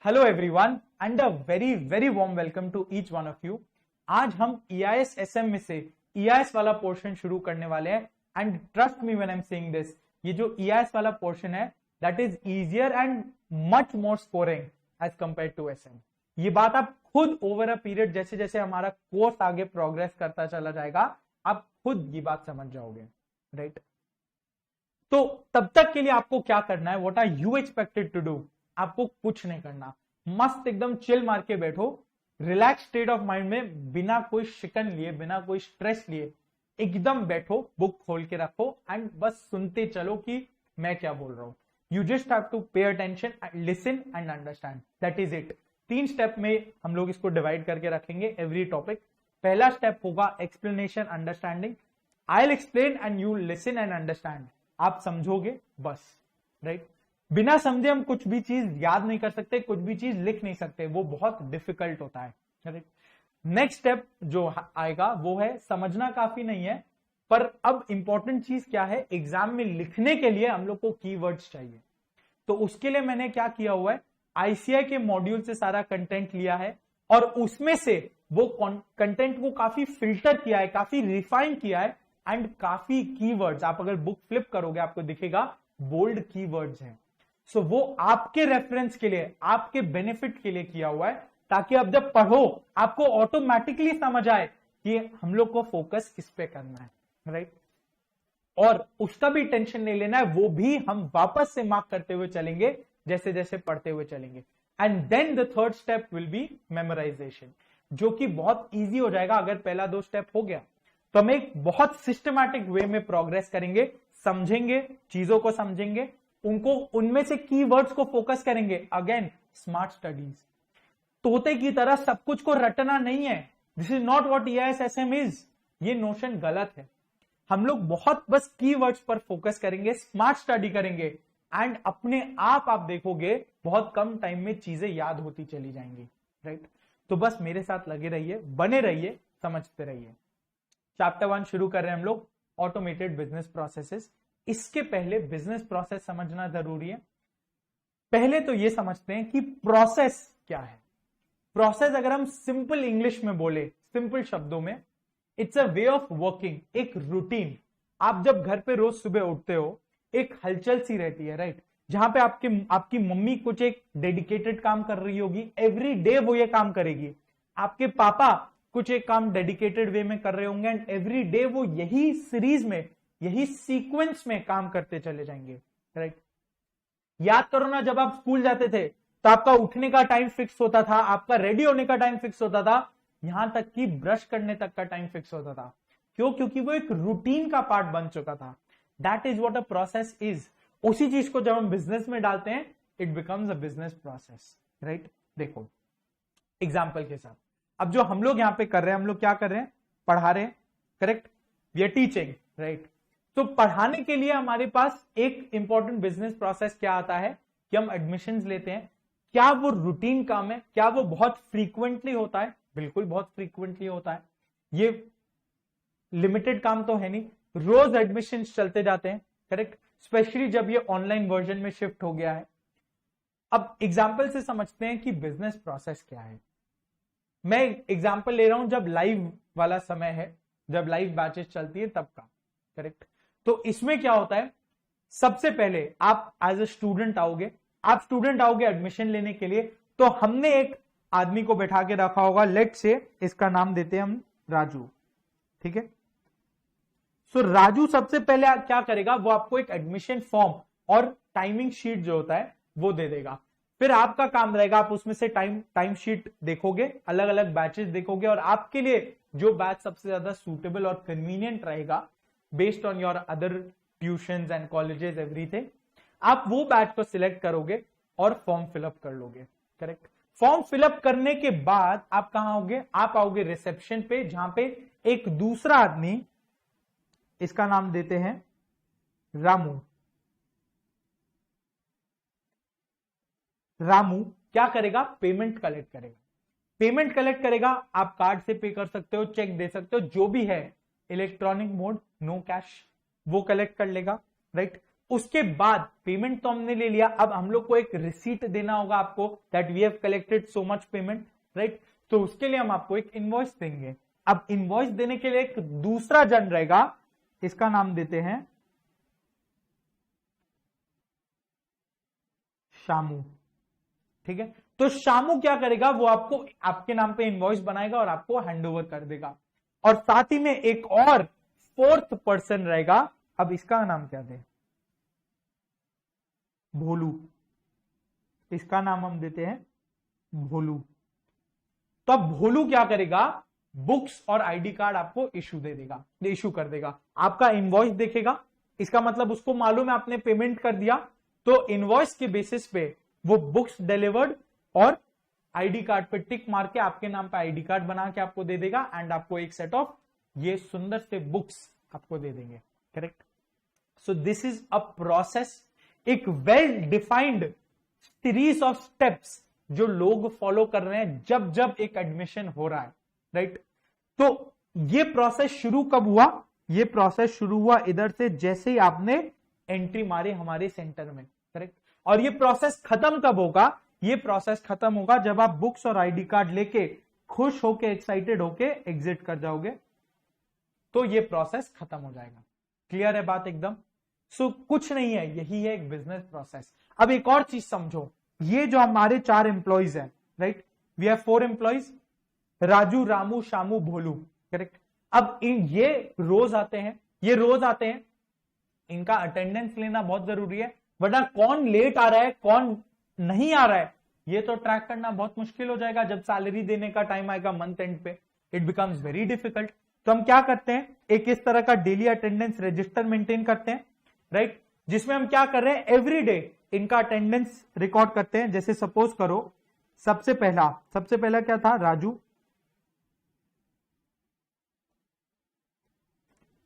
Hello everyone and a very very warm welcome to each one of you. आज हम EIS SM में से EIS वाला portion शुरू करने वाले हैं and trust me when I am saying this, ये जो EIS वाला पोर्शन है that is easier and much more scoring as compared to SM। ये बात आप खुद ओवर अ पीरियड जैसे जैसे हमारा कोर्स आगे प्रोग्रेस करता चला जाएगा आप खुद ये बात समझ जाओगे, राइट? तो तब तक के लिए आपको क्या करना है, what are you expected to do? आपको कुछ नहीं करना, मस्त एकदम चिल मार के बैठो, रिलैक्स स्टेट ऑफ माइंड में, बिना कोई शिकन लिए, बिना कोई स्ट्रेस लिए एकदम बैठो, बुक खोल के रखो एंड बस सुनते चलो कि मैं क्या बोल रहा हूं। You just have to pay attention, listen and understand, that is it. 3 step में हम लोग इसको डिवाइड करके रखेंगे एवरी टॉपिक। पहला स्टेप होगा explanation understanding. I will explain and you listen and understand. आप समझोगे बस, राइट? बिना समझे हम कुछ भी चीज याद नहीं कर सकते, कुछ भी चीज लिख नहीं सकते, वो बहुत डिफिकल्ट होता है, राइट? नेक्स्ट स्टेप जो आएगा वो है समझना काफी नहीं है, पर अब इंपॉर्टेंट चीज क्या है, एग्जाम में लिखने के लिए हम लोग को कीवर्ड्स चाहिए। तो उसके लिए मैंने क्या किया हुआ है, ICI के मॉड्यूल से सारा कंटेंट लिया है और उसमें से वो कंटेंट को काफी फिल्टर किया है, काफी रिफाइन किया है एंड काफी कीवर्ड्स, आप अगर बुक फ्लिप करोगे आपको दिखेगा बोल्ड कीवर्ड्स हैं। सो वो आपके रेफरेंस के लिए, आपके बेनिफिट के लिए किया हुआ है, ताकि आप जब पढ़ो आपको ऑटोमेटिकली समझ आए कि हम लोग को फोकस किस पे करना है, राइट? और उसका भी टेंशन नहीं लेना है, वो भी हम वापस से मार्क करते हुए चलेंगे जैसे जैसे पढ़ते हुए चलेंगे। And then the third step will be memorization, जो कि बहुत इजी हो जाएगा अगर पहला 2 स्टेप हो गया तो हम एक बहुत सिस्टमैटिक वे में प्रोग्रेस करेंगे, समझेंगे, चीजों को समझेंगे, उनको उनमें से कीवर्ड्स को फोकस करेंगे। अगेन स्मार्ट स्टडीज, तोते की तरह सब कुछ को रटना नहीं है। This is not what EIS SM is, ये नोशन गलत है। हम लोग बहुत बस कीवर्ड्स पर फोकस करेंगे, स्मार्ट स्टडी करेंगे एंड अपने आप देखोगे बहुत कम टाइम में चीजें याद होती चली जाएंगी, राइट? तो बस मेरे साथ लगे रहिए, बने रहिए, समझते रहिए। चैप्टर 1 शुरू कर रहे हैं हम लोग, ऑटोमेटेड बिजनेस प्रोसेसेस। इसके पहले बिजनेस प्रोसेस समझना जरूरी है। पहले तो ये समझते हैं कि प्रोसेस क्या है। प्रोसेस अगर हम सिंपल इंग्लिश में बोले, सिंपल शब्दों में, it's a way of working, एक रूटीन। आप जब घर पे रोज सुबह उठते हो एक हलचल सी रहती है, राइट? जहां पे आपकी मम्मी कुछ एक डेडिकेटेड काम कर रही होगी, एवरी डे वो ये काम करेगी। आपके पापा कुछ एक काम डेडिकेटेड वे में कर रहे होंगे एंड एवरी डे वो यही सीरीज में, यही सीक्वेंस में काम करते चले जाएंगे, राइट? याद करो ना, जब आप स्कूल जाते थे तो आपका उठने का टाइम फिक्स होता था, आपका रेडी होने का टाइम फिक्स होता था, यहां तक कि ब्रश करने तक का टाइम फिक्स होता था। क्यों? क्योंकि वो एक रूटीन का पार्ट बन चुका था। That is what a process is. उसी चीज को जब हम बिजनेस में डालते हैं it becomes a business process, right? देखो एग्जाम्पल के साथ, अब जो हम लोग यहां पे कर रहे हैं, हम लोग क्या कर रहे हैं, पढ़ा रहे हैं, correct? We are teaching, right? तो पढ़ाने के लिए हमारे पास एक इंपॉर्टेंट बिजनेस प्रोसेस क्या आता है कि हम एडमिशंस लेते हैं। क्या वो रूटीन काम है? क्या वो बहुत फ्रीक्वेंटली होता है? बिल्कुल बहुत फ्रीक्वेंटली होता है। ये लिमिटेड काम तो है नहीं, रोज एडमिशन चलते जाते हैं, करेक्ट? स्पेशली जब ये ऑनलाइन वर्जन में शिफ्ट हो गया है। अब एग्जाम्पल से समझते हैं कि बिजनेस प्रोसेस क्या है। मैं एग्जाम्पल ले रहा हूं जब लाइव वाला समय है, जब लाइव बैचेस चलती है तब का, करेक्ट? तो इसमें क्या होता है, सबसे पहले आप एज ए स्टूडेंट आओगे, आप स्टूडेंट आओगे एडमिशन लेने के लिए, तो हमने एक आदमी को बैठा के रखा होगा, लेट से इसका नाम देते हैं हम राजू, ठीक है? सो राजू सबसे पहले क्या करेगा, वो आपको एक एडमिशन फॉर्म और टाइमिंग शीट जो होता है वो दे देगा। फिर आपका काम रहेगा, आप उसमें से टाइम शीट देखोगे, अलग अलग बैचेस देखोगे और आपके लिए जो बैच सबसे ज्यादा सूटेबल और कन्वीनियंट रहेगा based on your other tuitions and colleges everything, आप वो बैच को सिलेक्ट करोगे और फॉर्म फिलअप कर लोगे, करेक्ट? फॉर्म फिलअप करने के बाद आप कहां आओगे, आप आओगे रिसेप्शन पे, जहां पे एक दूसरा आदमी, इसका नाम देते हैं रामू। रामू क्या करेगा, पेमेंट कलेक्ट करेगा। पेमेंट कलेक्ट करेगा, आप कार्ड से पे कर सकते हो, चेक दे सकते हो, जो भी है, इलेक्ट्रॉनिक मोड, नो कैश, वो कलेक्ट कर लेगा, राइट? उसके बाद पेमेंट तो हमने ले लिया, अब हम लोग को एक रिसीट देना होगा आपको, that we have collected so much payment, right. तो उसके लिए हम आपको एक इनवॉइस देंगे। अब इनवॉइस देने के लिए एक दूसरा जन रहेगा, इसका नाम देते हैं शामू, ठीक है। तो शामू क्या करेगा, वो आपको आपके नाम पे इनवॉइस बनाएगा और आपको हैंडओवर कर देगा। और साथ ही में एक और फोर्थ पर्सन रहेगा, अब इसका नाम क्या दे, भोलू, इसका नाम हम देते हैं भोलू। तो अब भोलू क्या करेगा, बुक्स और आईडी कार्ड आपको इशू दे देगा, इशू कर देगा। आपका इनवॉइस देखेगा, इसका मतलब उसको मालूम है आपने पेमेंट कर दिया, तो इनवॉइस के बेसिस पे वो बुक्स डिलीवर्ड और आईडी कार्ड पे टिक मार के आपके नाम पे आईडी कार्ड बना के आपको दे देगा, एंड आपको एक सेट ऑफ ये सुंदर से बुक्स आपको दे देंगे, correct. So this is a process, एक well defined series of steps जो लोग फॉलो कर रहे हैं जब जब एक एडमिशन हो रहा है, राइट। तो ये प्रोसेस शुरू कब हुआ, ये प्रोसेस शुरू हुआ इधर से, जैसे ही आपने एंट्री मारी हमारे सेंटर में, करेक्ट। और ये प्रोसेस खत्म कब होगा, ये प्रोसेस खत्म होगा जब आप बुक्स और आईडी कार्ड लेके खुश होके एक्साइटेड होके एग्जिट कर जाओगे, तो ये प्रोसेस खत्म हो जाएगा। क्लियर है बात एकदम। सो कुछ नहीं है, यही है एक बिजनेस प्रोसेस। अब एक और चीज समझो, ये जो हमारे 4 एम्प्लॉइज हैं, right, we have 4 employees, Raju, Ramu, Shamu, Bholu, correct. अब ये रोज आते हैं, ये रोज आते हैं, इनका अटेंडेंस लेना बहुत जरूरी है, वरना कौन लेट आ रहा है कौन नहीं आ रहा है ये तो ट्रैक करना बहुत मुश्किल हो जाएगा। जब सैलरी देने का टाइम आएगा मंथ एंड पे, इट बिकम्स वेरी डिफिकल्ट। तो हम क्या करते हैं, एक इस तरह का डेली अटेंडेंस रजिस्टर मेंटेन करते हैं, राइट, जिसमें हम क्या कर रहे हैं, एवरी डे इनका अटेंडेंस रिकॉर्ड करते हैं। जैसे सपोज करो सबसे पहला क्या था, राजू,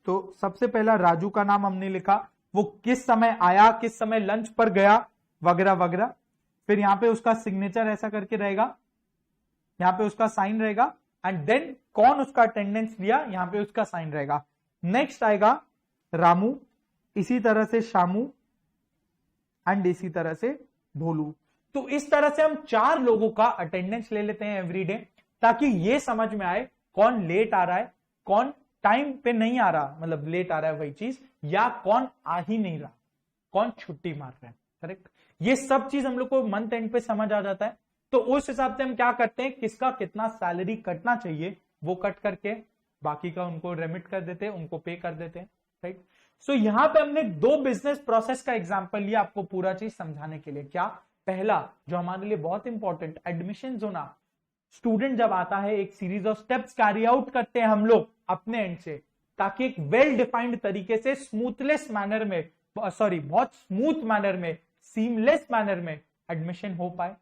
तो सबसे पहला राजू का नाम हमने लिखा, वो किस समय आया, किस समय लंच पर गया, वगैरह वगैरह। फिर यहां पे उसका सिग्नेचर ऐसा करके रहेगा, यहां पे उसका साइन रहेगा, एंड देन कौन उसका अटेंडेंस लिया, यहां पे उसका साइन रहेगा। नेक्स्ट आएगा रामू, इसी तरह से शामू, एंड इसी तरह से भोलू। तो इस तरह से हम 4 लोगों का अटेंडेंस ले लेते हैं एवरी डे, ताकि ये समझ में आए कौन लेट आ रहा है, कौन टाइम पे नहीं आ रहा, मतलब लेट आ रहा है वही चीज, या कौन आ ही नहीं रहा, कौन छुट्टी मार रहा है, करेक्ट। ये सब चीज हम लोग को मंथ एंड पे समझ आ जाता है। तो उस हिसाब से हम क्या करते हैं, किसका कितना सैलरी कटना चाहिए वो कट करके बाकी का उनको रेमिट कर देते हैं, उनको पे कर देते हैं, राइट। सो यहां पे हमने 2 बिजनेस प्रोसेस का एग्जांपल लिया आपको पूरा चीज समझाने के लिए। क्या, पहला जो हमारे लिए बहुत इंपॉर्टेंट, एडमिशन होना, स्टूडेंट जब आता है एक series of steps carry out करते हैं हम लोग अपने एंड से, ताकि एक वेल डिफाइंड तरीके से स्मूथलेस मैनर में, बहुत स्मूथ मैनर में, सीमलेस मैनर में एडमिशन हो पाए,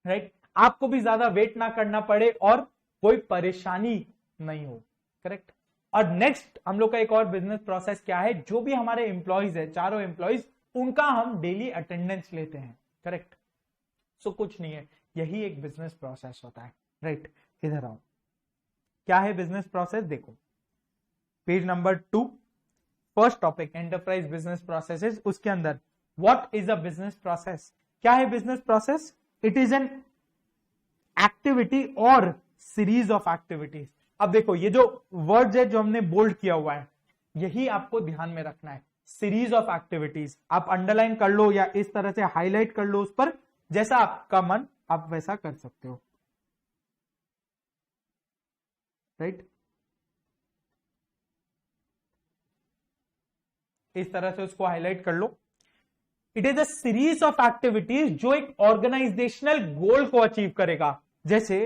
राइट। आपको भी ज्यादा वेट ना करना पड़े और कोई परेशानी नहीं हो, करेक्ट। और नेक्स्ट हम लोग का एक और बिजनेस प्रोसेस क्या है, जो भी हमारे एम्प्लॉइज है, 4 एम्प्लॉइज, उनका हम डेली अटेंडेंस लेते हैं, करेक्ट। सो कुछ नहीं है, यही एक बिजनेस प्रोसेस होता है, राइट। इधर आओ, क्या है बिजनेस प्रोसेस, देखो page number 2, first topic enterprise business processes, उसके अंदर what is a business process. क्या है business process, it is an activity और सीरीज ऑफ एक्टिविटीज। अब देखो ये जो वर्ड्स है जो हमने बोल्ड किया हुआ है, यही आपको ध्यान में रखना है, सीरीज ऑफ एक्टिविटीज। आप अंडरलाइन कर लो या इस तरह से हाईलाइट कर लो उस पर, जैसा आपका मन आप वैसा कर सकते हो, राइट। इस तरह से उसको हाईलाइट कर लो। It is a series of activities जो एक ऑर्गेनाइजेशनल गोल को अचीव करेगा। जैसे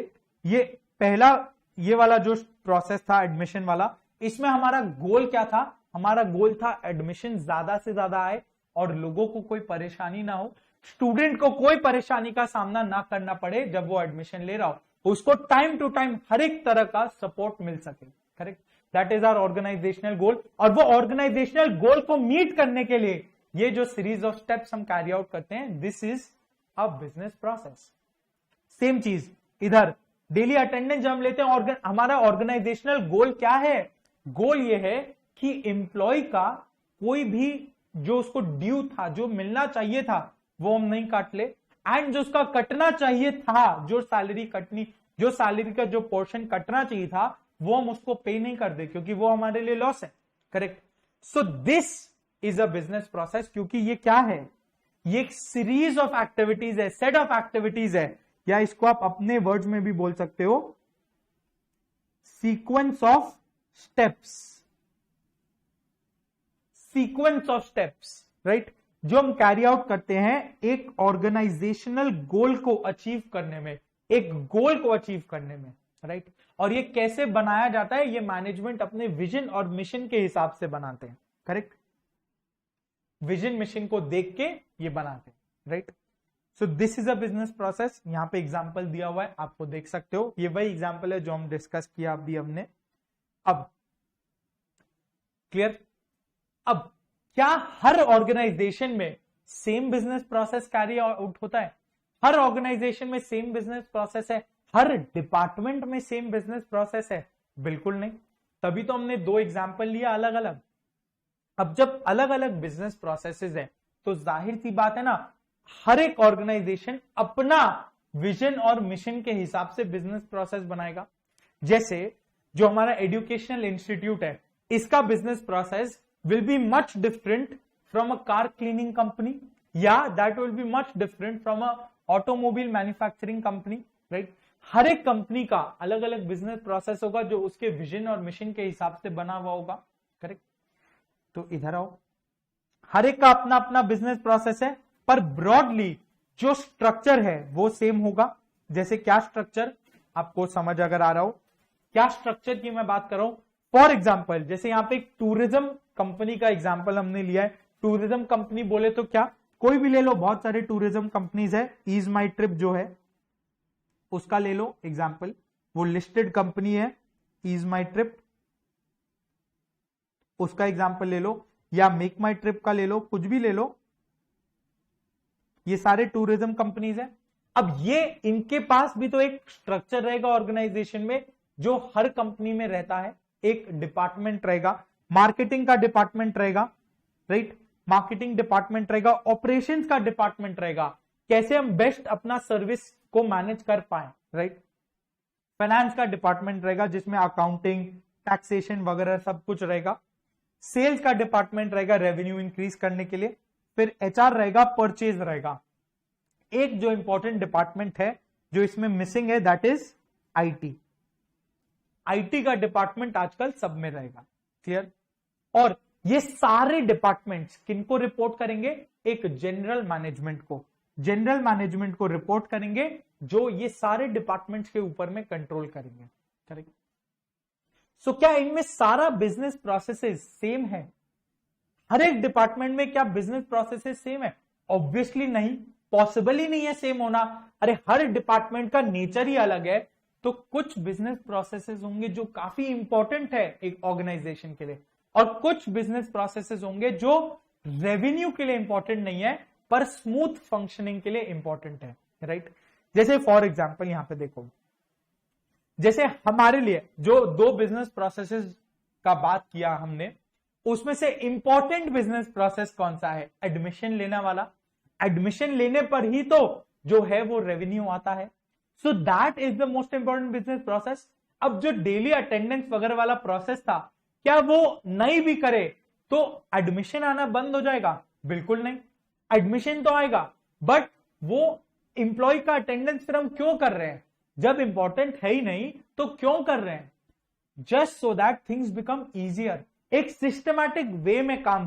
ये पहला, ये वाला जो प्रोसेस था एडमिशन वाला, इसमें हमारा गोल क्या था, हमारा गोल था एडमिशन ज्यादा से ज्यादा आए और लोगों को कोई परेशानी ना हो, स्टूडेंट को कोई परेशानी का सामना ना करना पड़े जब वो एडमिशन ले रहा हो, उसको टाइम टू टाइम हर एक तरह का सपोर्ट मिल सके, correct. That is our organisational goal. और वो ऑर्गेनाइजेशनल गोल को मीट करने के लिए ये जो सीरीज ऑफ स्टेप्स हम कैरी आउट करते हैं, this is a business process. Same चीज इधर डेली अटेंडेंस जब हम लेते हैं, हमारा ऑर्गेनाइजेशनल गोल क्या है, गोल ये है कि एम्प्लॉय का कोई भी जो उसको ड्यू था, जो मिलना चाहिए था, वो हम नहीं काट ले, एंड जो उसका कटना चाहिए था, जो सैलरी कटनी, जो सैलरी का जो पोर्शन कटना चाहिए था, वो हम उसको पे नहीं कर दे, क्योंकि वो हमारे लिए लॉस है। Correct. So this is a business process, क्योंकि ये क्या है, ये एक सीरीज ऑफ एक्टिविटीज है, सेट ऑफ एक्टिविटीज है, या इसको आप अपने वर्ड्स में भी बोल सकते हो sequence of steps, sequence of steps, right, जो हम कैरी आउट करते हैं एक ऑर्गेनाइजेशनल गोल को अचीव करने में, एक गोल को अचीव करने में, राइट। और ये कैसे बनाया जाता है, ये मैनेजमेंट अपने विजन और मिशन के हिसाब से बनाते हैं। करेक्ट, विजन मिशन को देख के ये बनाते हैं, right. So this is a business process. यहां पे एग्जांपल दिया हुआ है, आपको देख सकते हो, ये वही एग्जांपल है जो हम डिस्कस किया अभी हमने। अब क्लियर। अब क्या हर ऑर्गेनाइजेशन में same business process carry out होता है? हर ऑर्गेनाइजेशन में सेम बिजनेस प्रोसेस है? हर डिपार्टमेंट में सेम बिजनेस प्रोसेस है? बिल्कुल नहीं। तभी तो हमने दो एग्जांपल लिया अलग अलग। अब जब अलग अलग बिजनेस प्रोसेसेस है तो जाहिर सी बात है ना, हर एक ऑर्गेनाइजेशन अपना विजन और मिशन के हिसाब से बिजनेस प्रोसेस बनाएगा। जैसे जो हमारा एजुकेशनल इंस्टीट्यूट है, इसका business process will be much different from a car cleaning company, yeah, that will be much different from a automobile manufacturing company, right? हर एक कंपनी का अलग अलग बिजनेस प्रोसेस होगा जो उसके विजन और मिशन के हिसाब से बना हुआ होगा। करेक्ट। तो इधर आओ, हर एक का अपना अपना बिजनेस प्रोसेस है, पर ब्रॉडली जो स्ट्रक्चर है वो सेम होगा। जैसे क्या स्ट्रक्चर, आपको समझ अगर आ रहा हो क्या स्ट्रक्चर की मैं बात कर रहा हूं। फॉर एग्जाम्पल, जैसे यहां पे एक टूरिज्म कंपनी का एग्जाम्पल हमने लिया है। टूरिज्म कंपनी बोले तो क्या, कोई भी ले लो, बहुत सारे टूरिज्म कंपनीज है। ईज माई ट्रिप जो है उसका ले लो एग्जाम्पल, वो लिस्टेड कंपनी है। ईज माई ट्रिप उसका एग्जाम्पल ले लो, या मेक माई ट्रिप का ले लो, कुछ भी ले लो, ये सारे टूरिज्म कंपनीज है। अब ये इनके पास भी तो एक स्ट्रक्चर रहेगा ऑर्गेनाइजेशन में, जो हर कंपनी में रहता है। एक डिपार्टमेंट रहेगा, मार्केटिंग का डिपार्टमेंट रहेगा, राइट, मार्केटिंग डिपार्टमेंट रहेगा, ऑपरेशंस का डिपार्टमेंट रहेगा, कैसे हम बेस्ट अपना सर्विस को मैनेज कर पाए, राइट। फाइनेंस का डिपार्टमेंट रहेगा जिसमें अकाउंटिंग, टैक्सेशन वगैरह सब कुछ रहेगा। सेल्स का डिपार्टमेंट रहेगा रेवेन्यू इंक्रीज करने के लिए। फिर एचआर रहेगा, परचेज रहेगा। एक जो इंपॉर्टेंट डिपार्टमेंट है जो इसमें मिसिंग है, दैट इज आईटी। आईटी का डिपार्टमेंट आजकल सब में रहेगा। क्लियर। और ये सारे डिपार्टमेंट्स किनको रिपोर्ट करेंगे, एक जनरल मैनेजमेंट को, जनरल मैनेजमेंट को रिपोर्ट करेंगे, जो ये सारे डिपार्टमेंट्स के ऊपर में कंट्रोल करेंगे। करेक्ट। सो क्या इनमें सारा बिजनेस प्रोसेसेस सेम है? हर एक डिपार्टमेंट में क्या बिजनेस प्रोसेसेस सेम है? ऑब्वियसली नहीं, पॉसिबल ही नहीं है सेम होना। अरे हर डिपार्टमेंट का नेचर ही अलग है। तो कुछ बिजनेस प्रोसेसेस होंगे जो काफी इंपॉर्टेंट है एक ऑर्गेनाइजेशन के लिए, और कुछ बिजनेस प्रोसेसेस होंगे जो रेवेन्यू के लिए इंपॉर्टेंट नहीं है पर स्मूथ फंक्शनिंग के लिए इंपॉर्टेंट है, राइट। जैसे फॉर एग्जांपल यहां पे देखो, जैसे हमारे लिए जो दो बिजनेस प्रोसेसेस का बात किया हमने, उसमें से इंपॉर्टेंट बिजनेस प्रोसेस कौन सा है? एडमिशन लेना वाला। एडमिशन लेने पर ही तो जो है वो रेवेन्यू आता है। So that is the most important business process. अब जो डेली अटेंडेंस वगैरह वाला प्रोसेस था, क्या वो नहीं भी करे तो एडमिशन आना बंद हो जाएगा? बिल्कुल नहीं, एडमिशन तो आएगा, बट वो इंप्लॉय का अटेंडेंस फिर हम क्यों कर रहे हैं? जब इंपॉर्टेंट है ही नहीं तो क्यों कर रहे हैं? Just so that things become easier, एक सिस्टमैटिक वे में काम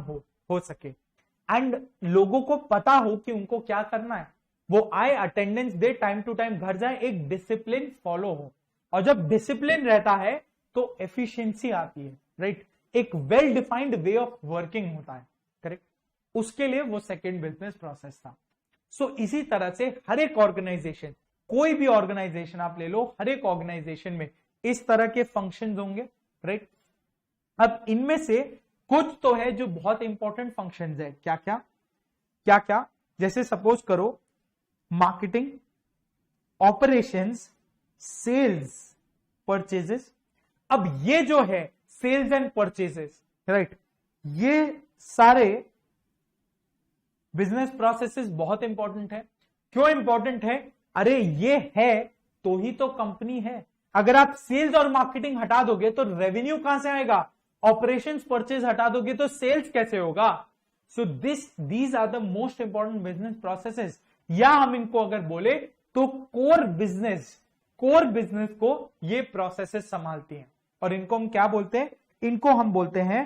हो सके, एंड लोगों को पता हो कि उनको क्या करना है। वो आए, अटेंडेंस दे, टाइम टू टाइम घर जाए, एक डिसिप्लिन फॉलो हो। और जब डिसिप्लिन रहता है तो एफिशिएंसी आती है, राइट। एक well defined way of working होता है, करेक्ट। उसके लिए वो सेकेंड बिजनेस प्रोसेस था। सो इसी तरह से हर एक ऑर्गेनाइजेशन, कोई भी ऑर्गेनाइजेशन आप ले लो, हर एक ऑर्गेनाइजेशन में इस तरह के फंक्शंस होंगे, राइट। अब इनमें से कुछ तो है जो बहुत इंपॉर्टेंट फंक्शंस है। क्या क्या क्या क्या? जैसे सपोज करो मार्केटिंग, ऑपरेशंस, सेल्स, परचेजेस। अब ये जो है सेल्स एंड परचेजेस, राइट, ये सारे बिजनेस प्रोसेसेस बहुत इंपॉर्टेंट है। क्यों इंपॉर्टेंट है? अरे ये है तो ही तो कंपनी है। अगर आप सेल्स और मार्केटिंग हटा दोगे तो रेवेन्यू कहां से आएगा? ऑपरेशंस परचेज हटा दोगे तो सेल्स कैसे होगा? So these are the most important business processes, या हम इनको अगर बोले तो कोर बिजनेस को ये प्रोसेसेस संभालती हैं। और इनको हम क्या बोलते हैं? इनको हम बोलते हैं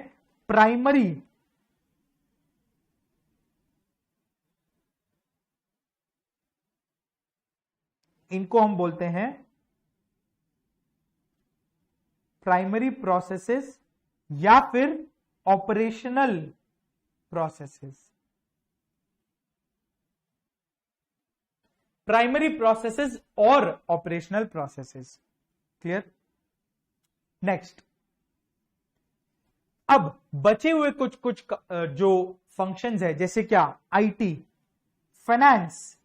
प्राइमरी प्रोसेसेस या फिर ऑपरेशनल प्रोसेसेस। प्राइमरी प्रोसेसेस और ऑपरेशनल प्रोसेसेस। क्लियर? नेक्स्ट, अब बचे हुए कुछ जो फंक्शंस है, जैसे क्या? IT, finance,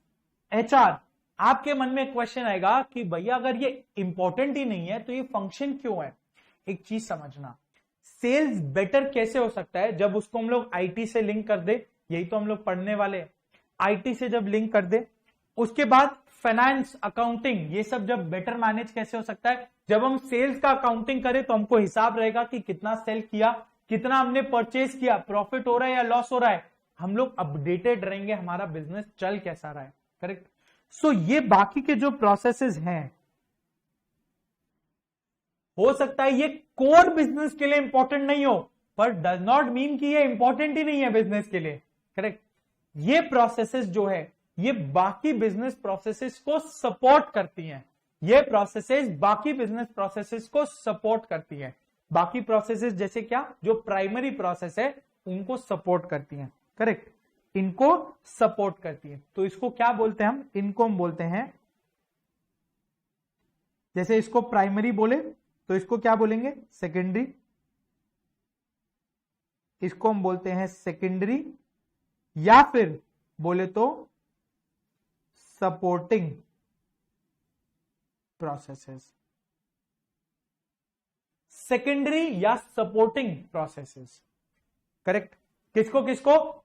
HR. आपके मन में क्वेश्चन आएगा कि भैया अगर ये इंपॉर्टेंट ही नहीं है तो ये फंक्शन क्यों है? एक चीज समझना, सेल्स बेटर कैसे हो सकता है जब उसको हम लोग आईटी से लिंक कर दे। यही तो हम लोग पढ़ने वाले हैं। आईटी से जब लिंक कर दे, उसके बाद फाइनेंस, अकाउंटिंग, ये सब जब बेटर मैनेज कैसे हो सकता है? जब हम सेल्स का अकाउंटिंग करें तो हमको हिसाब रहेगा कि कितना सेल किया, कितना हमने परचेज किया, प्रॉफिट हो रहा है या लॉस हो रहा है। हम लोग अपडेटेड रहेंगे, हमारा बिजनेस चल कैसा रहा है। करेक्ट? सो ये बाकी के जो प्रोसेसेस हैं, हो सकता है ये कोर बिजनेस के लिए इंपॉर्टेंट नहीं हो, पर डज नॉट मीन कि ये इंपॉर्टेंट ही नहीं है बिजनेस के लिए। करेक्ट? ये प्रोसेसेस जो है ये बाकी बिजनेस प्रोसेसेस को सपोर्ट करती हैं। ये प्रोसेसेस बाकी बिजनेस प्रोसेसेस को सपोर्ट करती है। बाकी प्रोसेसेस जैसे क्या? जो प्राइमरी प्रोसेस है उनको सपोर्ट करती हैं। करेक्ट? इनको सपोर्ट करती है। तो इसको क्या बोलते हैं हम? इनको हम बोलते हैं, जैसे इसको प्राइमरी बोले तो इसको क्या बोलेंगे? सेकेंडरी। इसको हम बोलते हैं सेकेंडरी, या फिर बोले तो सपोर्टिंग प्रोसेसेस। सेकेंडरी या सपोर्टिंग प्रोसेसेस। करेक्ट? किसको किसको?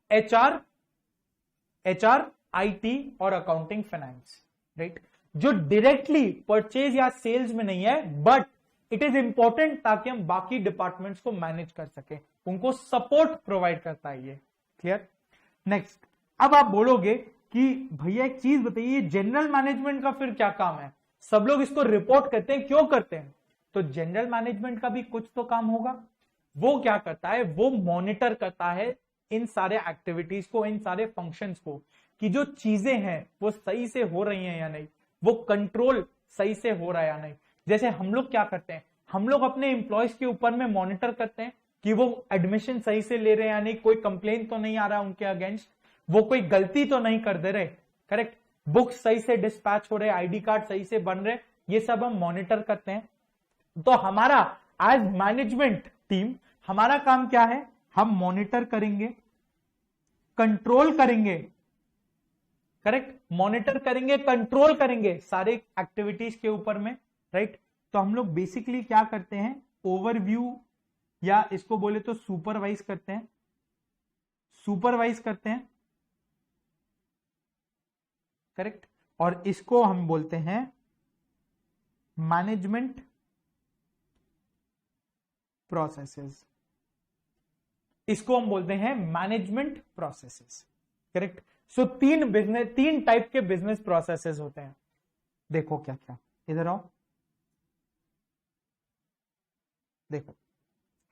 एचआर, आईटी और अकाउंटिंग, फाइनेंस। राइट? जो डायरेक्टली परचेज या सेल्स में नहीं है, बट इट इज इंपॉर्टेंट ताकि हम बाकी डिपार्टमेंट्स को मैनेज कर सके, उनको सपोर्ट प्रोवाइड करता है ये। क्लियर? नेक्स्ट, अब आप बोलोगे कि भैया एक चीज बताइए, जनरल मैनेजमेंट का फिर क्या काम है? सब लोग इसको रिपोर्ट करते हैं, क्यों करते हैं? तो जनरल मैनेजमेंट का भी कुछ तो काम होगा। वो क्या करता है? वो मॉनिटर करता है इन सारे एक्टिविटीज को, इन सारे फंक्शंस को, कि जो चीजें हैं वो सही से हो रही हैं या नहीं, वो कंट्रोल सही से हो रहा है या नहीं। जैसे हम लोग क्या करते हैं? हम लोग अपने एम्प्लॉयज के ऊपर में मॉनिटर करते हैं कि वो एडमिशन सही से ले रहे हैं या नहीं, कोई कंप्लेन तो नहीं आ रहा उनके अगेंस्ट, वो कोई गलती तो नहीं कर दे रहे। करेक्ट? बुक्स सही से डिस्पैच हो रहे, आईडी कार्ड सही से बन रहे, ये सब हम मॉनिटर करते हैं। तो हमारा एज मैनेजमेंट टीम, हमारा काम क्या है? हम मॉनिटर करेंगे, कंट्रोल करेंगे। करेक्ट? मॉनिटर करेंगे, कंट्रोल करेंगे सारे एक्टिविटीज के ऊपर में। राइट? तो हम लोग बेसिकली क्या करते हैं? ओवरव्यू, या इसको बोले तो सुपरवाइज करते हैं, करेक्ट? और इसको हम बोलते हैं मैनेजमेंट प्रोसेसेस। इसको हम बोलते हैं मैनेजमेंट प्रोसेसेस। करेक्ट? सो तीन टाइप के बिजनेस प्रोसेसेस होते हैं। देखो क्या क्या, इधर आओ, देखो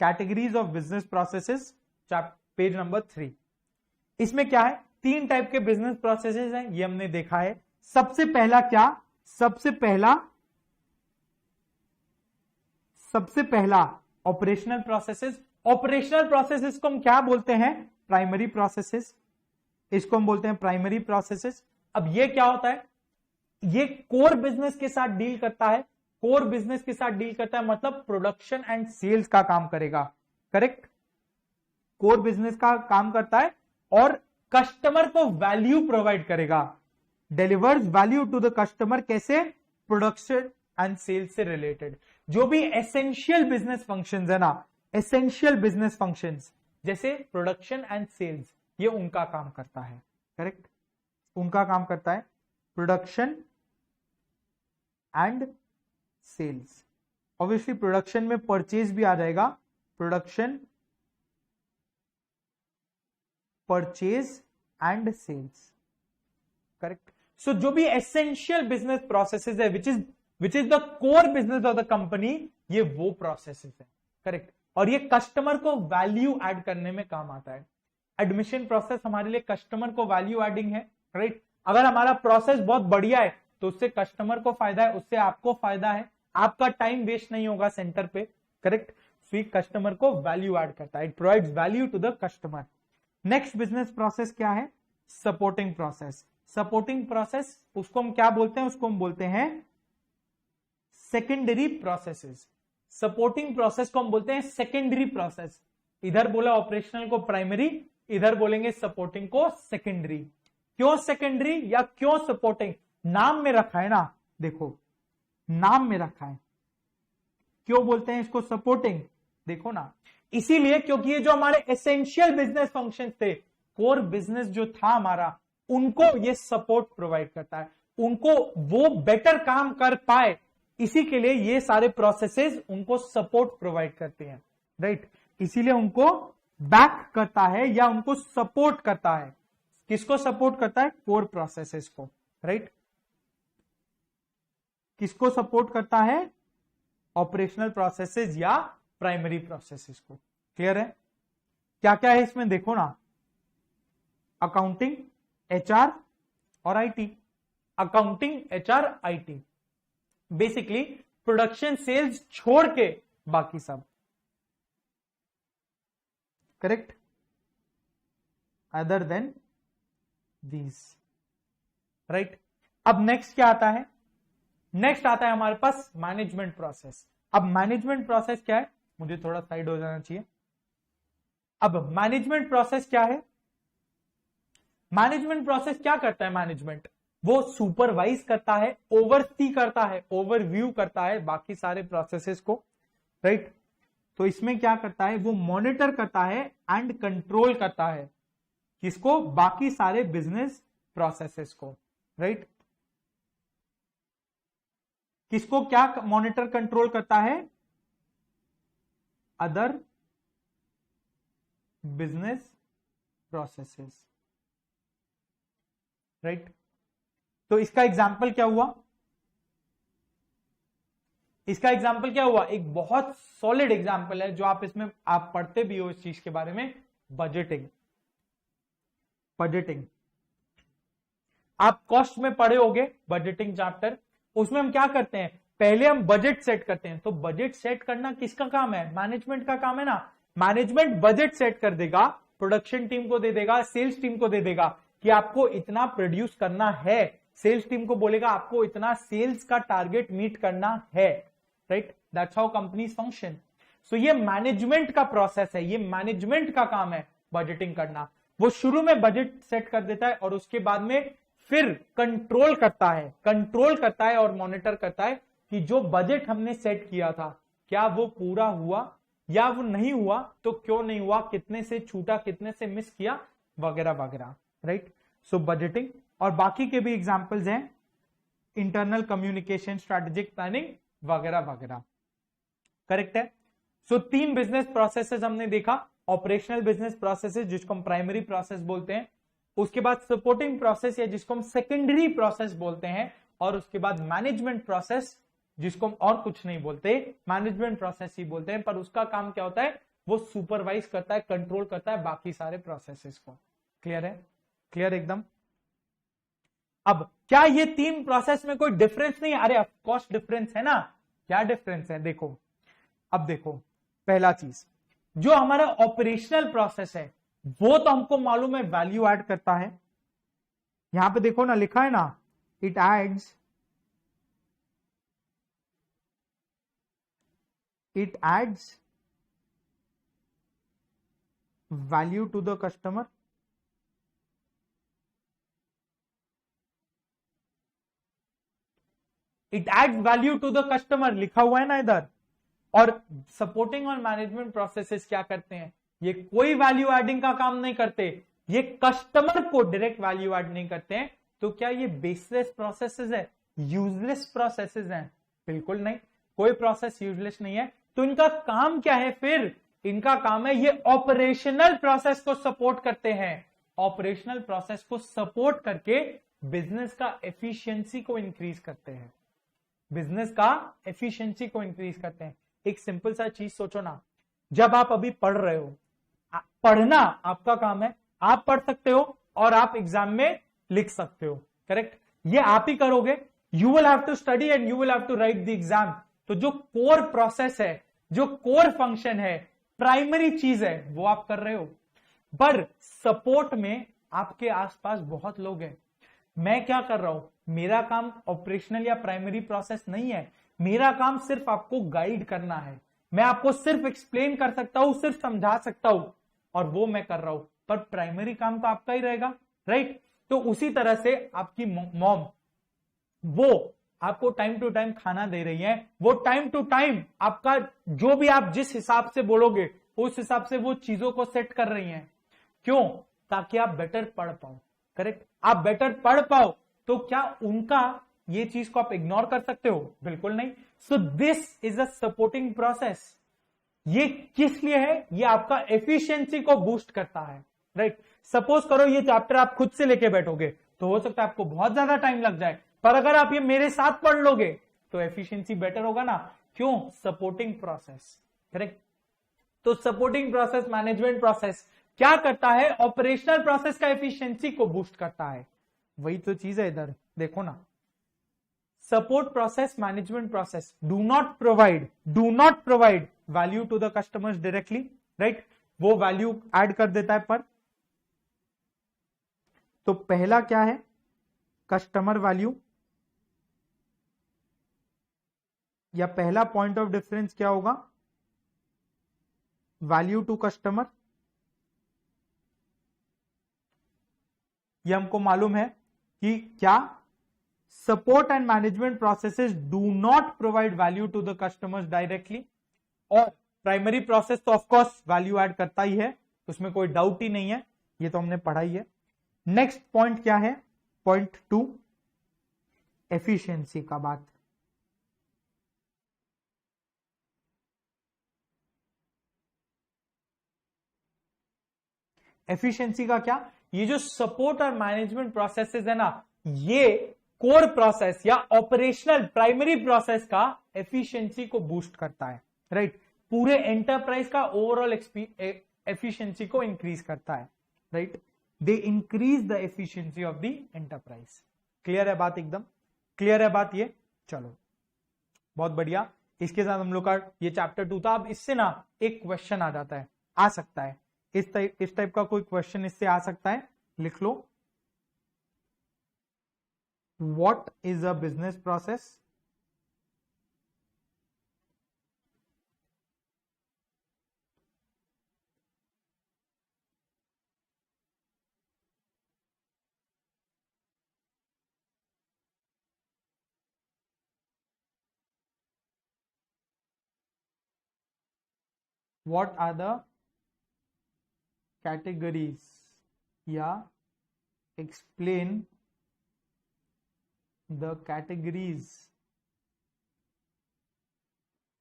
categories of business processes, page number 3। इसमें क्या है? 3 टाइप के बिजनेस प्रोसेसेस हैं, ये हमने देखा है। सबसे पहला क्या? सबसे पहला ऑपरेशनल प्रोसेसेस। ऑपरेशनल प्रोसेसेस को हम क्या बोलते हैं? Primary processes. इसको हम बोलते हैं प्राइमरी प्रोसेसेस। अब ये क्या होता है? ये कोर बिजनेस के साथ डील करता है। कोर बिजनेस के साथ डील करता है मतलब प्रोडक्शन एंड सेल्स का काम करेगा। करेक्ट? कोर बिजनेस का काम करता है और कस्टमर को वैल्यू प्रोवाइड करेगा, delivers value to the customer. कैसे? प्रोडक्शन एंड सेल्स से रिलेटेड जो भी एसेंशियल बिजनेस फंक्शंस है ना, एसेंशियल बिजनेस फंक्शंस जैसे प्रोडक्शन एंड सेल्स, ये उनका काम करता है। करेक्ट, उनका काम करता है production and sales. Obviously production में परचेज भी आ जाएगा, production, purchase and sales, correct. So जो भी एसेंशियल बिजनेस प्रोसेसेस है which is the core business of the company, ये वो प्रोसेसेस है, करेक्ट। और ये कस्टमर को वैल्यू ऐड करने में काम आता है। एडमिशन प्रोसेस हमारे लिए कस्टमर को वैल्यू एडिंग है, राइट। अगर हमारा प्रोसेस बहुत बढ़िया है तो उससे कस्टमर को फायदा है, उससे आपको फायदा है, आपका टाइम वेस्ट नहीं होगा सेंटर पे, करेक्ट। सो कस्टमर को वैल्यू ऐड करता है, it provides value to the customer. Next business process क्या है? Supporting process. सपोर्टिंग प्रोसेस उसको हम क्या बोलते हैं? उसको हम बोलते हैं सेकेंडरी प्रोसेसेस। सपोर्टिंग प्रोसेस को हम बोलते हैं सेकेंडरी प्रोसेस। इधर बोला ऑपरेशनल को प्राइमरी, इधर बोलेंगे सपोर्टिंग को सेकेंडरी। क्यों सेकेंडरी या क्यों सपोर्टिंग? नाम में रखा है ना, देखो नाम में रखा है। क्यों बोलते हैं इसको सपोर्टिंग? देखो ना, इसीलिए क्योंकि ये जो हमारे एसेंशियल बिजनेस फंक्शंस थे, कोर बिजनेस जो था हमारा, उनको ये सपोर्ट प्रोवाइड करता है, उनको वो बेटर काम कर पाए, इसी के लिए ये सारे प्रोसेसेस उनको सपोर्ट प्रोवाइड करते हैं, राइट। इसीलिए उनको बैक करता है या उनको सपोर्ट करता है। किसको सपोर्ट करता है? कोर प्रोसेसेस को, राइट। किसको सपोर्ट करता है? ऑपरेशनल प्रोसेसेस या प्राइमरी प्रोसेसेस को। क्लियर है? क्या क्या है इसमें देखो ना, अकाउंटिंग, एचआर और IT. Accounting, HR, IT, basically production sales छोड़ के बाकी सब, correct, other than these, right. अब नेक्स्ट क्या आता है? नेक्स्ट आता है हमारे पास मैनेजमेंट प्रोसेस। अब मैनेजमेंट प्रोसेस क्या है? मुझे थोड़ा साइड हो जाना चाहिए। अब मैनेजमेंट प्रोसेस क्या है? मैनेजमेंट प्रोसेस क्या करता है? मैनेजमेंट वो सुपरवाइज करता है, ओवरसी करता है, ओवरव्यू करता है बाकी सारे प्रोसेसेस को, राइट। तो इसमें क्या करता है? वो मॉनिटर करता है एंड कंट्रोल करता है। किसको? बाकी सारे बिजनेस प्रोसेसेस को, राइट। किसको क्या मॉनिटर कंट्रोल करता है? Other business processes, right. तो इसका एग्जाम्पल क्या हुआ? इसका एग्जाम्पल क्या हुआ? एक बहुत सॉलिड एग्जाम्पल है जो आप इसमें आप पढ़ते भी हो इस चीज के बारे में, बजटिंग। बजटिंग आप कॉस्ट में पढ़े होगे, बजटिंग चैप्टर। उसमें हम क्या करते हैं? पहले हम बजट सेट करते हैं। तो बजट सेट करना किसका काम है? मैनेजमेंट का काम है ना। मैनेजमेंट बजट सेट कर देगा, प्रोडक्शन टीम को दे देगा, सेल्स टीम को दे देगा कि आपको इतना प्रोड्यूस करना है। सेल्स टीम को बोलेगा आपको इतना सेल्स का टारगेट मीट करना है, right. That's how companies function. So ये मैनेजमेंट का प्रोसेस है, ये मैनेजमेंट का काम है बजटिंग करना। वो शुरू में बजट सेट कर देता है और उसके बाद में फिर कंट्रोल करता है और मॉनिटर करता है कि जो बजट हमने सेट किया था क्या वो पूरा हुआ, या वो नहीं हुआ तो क्यों नहीं हुआ, कितने से छूटा, कितने से मिस किया, वगैरह वगैरह, राइट। सो बजटिंग और बाकी के भी एग्जांपल्स हैं, इंटरनल कम्युनिकेशन, स्ट्रेटेजिक प्लानिंग वगैरह वगैरह, करेक्ट है। सो 3 बिजनेस प्रोसेसेस हमने देखा। ऑपरेशनल बिजनेस प्रोसेसेस जिसको हम प्राइमरी प्रोसेस बोलते हैं, उसके बाद सपोर्टिंग प्रोसेस या जिसको हम सेकेंडरी प्रोसेस बोलते हैं, और उसके बाद मैनेजमेंट प्रोसेस जिसको हम और कुछ नहीं बोलते, मैनेजमेंट प्रोसेस ही बोलते हैं, पर उसका काम क्या होता है? वो सुपरवाइज करता है, कंट्रोल करता है बाकी सारे प्रोसेसेस को। क्लियर है? क्लियर एकदम। अब क्या ये 3 प्रोसेस में कोई डिफरेंस नहीं है? अरे ऑफ कोर्स डिफरेंस है ना। क्या डिफरेंस है? देखो, अब देखो, पहला चीज जो हमारा ऑपरेशनल प्रोसेस है वो तो हमको मालूम है वैल्यू ऐड करता है। यहां पे देखो ना, लिखा है ना, it adds value to the customer. It adds value to the customer लिखा हुआ है ना इधर। और सपोर्टिंग और मैनेजमेंट प्रोसेसेस क्या करते हैं? ये कोई वैल्यू एडिंग का काम नहीं करते, ये कस्टमर को डायरेक्ट वैल्यू ऐड नहीं करते हैं, तो क्या ये बेसलेस प्रोसेसेस है, यूजलेस प्रोसेसेस हैं? बिल्कुल नहीं, कोई प्रोसेस यूजलेस नहीं है। तो इनका काम क्या है फिर? इनका काम है ये ऑपरेशनल प्रोसेस को सपोर्ट करते हैं, ऑपरेशनल प्रोसेस को सपोर्ट करके बिजनेस का एफिशिएंसी को इंक्रीज करते हैं, बिजनेस का एफिशिएंसी को इंक्रीज करते हैं। एक सिंपल सा चीज सोचो ना, जब आप अभी पढ़ रहे हो, पढ़ना आपका काम है, आप पढ़ सकते हो और आप एग्जाम में लिख सकते हो, करेक्ट? ये आप ही करोगे, you will have to study and you will have to write the exam. तो जो कोर प्रोसेस है, जो कोर फंक्शन है, प्राइमरी चीज है, वो आप कर रहे हो। पर सपोर्ट में आपके आसपास बहुत लोग हैं। मैं क्या कर रहा हूं? मेरा काम ऑपरेशनल या प्राइमरी प्रोसेस नहीं है, मेरा काम सिर्फ आपको गाइड करना है। मैं आपको सिर्फ एक्सप्लेन कर सकता हूं, सिर्फ समझा सकता हूं, और वो मैं कर रहा हूं, पर प्राइमरी काम तो आपका ही रहेगा, राइट? तो उसी तरह से आपकी मॉम, वो आपको टाइम टू टाइम खाना दे रही है, वो टाइम टू टाइम आपका जो भी आप जिस हिसाब से बोलोगे उस हिसाब से वो चीजों को सेट कर रही हैं। क्यों? ताकि आप बेटर पढ़ पाओ, करेक्ट? आप बेटर पढ़ पाओ, तो क्या उनका ये चीज को आप इग्नोर कर सकते हो? बिल्कुल नहीं। सो this is a supporting process. ये किस लिए है? ये आपका एफिशिएंसी को बूस्ट करता है, राइट? सपोज करो ये चैप्टर आप खुद से लेके बैठोगे तो हो सकता है आपको बहुत ज्यादा टाइम लग जाए, पर अगर आप ये मेरे साथ पढ़ लोगे तो एफिशिएंसी बेटर होगा ना। क्यों? Supporting process, correct? तो सपोर्टिंग प्रोसेस, मैनेजमेंट प्रोसेस क्या करता है? ऑपरेशनल प्रोसेस का एफिशिएंसी को बूस्ट करता है। वही तो चीज है इधर, देखो ना। Support process, management process do not provide value to the customers directly, right? वो वैल्यू ऐड कर देता है पर। तो पहला क्या है? कस्टमर वैल्यू, या पहला पॉइंट ऑफ डिफरेंस क्या होगा? Value to customer. ये हमको मालूम है कि क्या support and management processes do not provide value to the customers directly, और प्राइमरी प्रोसेस तो ऑफकोर्स वैल्यू ऐड करता ही है, उसमें कोई डाउट ही नहीं है, ये तो हमने पढ़ा ही है। नेक्स्ट पॉइंट क्या है? पॉइंट 2, एफिशिएंसी का बात। एफिशिएंसी का क्या? ये जो सपोर्ट और मैनेजमेंट प्रोसेसेस है ना, ये कोर प्रोसेस या ऑपरेशनल प्राइमरी प्रोसेस का एफिशिएंसी को बूस्ट करता है, राइट? पूरे एंटरप्राइज का ओवरऑल एफिशिएंसी को इंक्रीज करता है, right? They increase the efficiency of the enterprise. Clear है बात? एकदम क्लियर है बात ये? चलो बहुत बढ़िया। इसके साथ हम लोग का ये चैप्टर 2 था। अब इससे ना एक क्वेश्चन आ जाता है, आ सकता है इस टाइप का कोई क्वेश्चन इससे आ सकता है, लिख लो। What is a business process? What are the categories, या explain the categories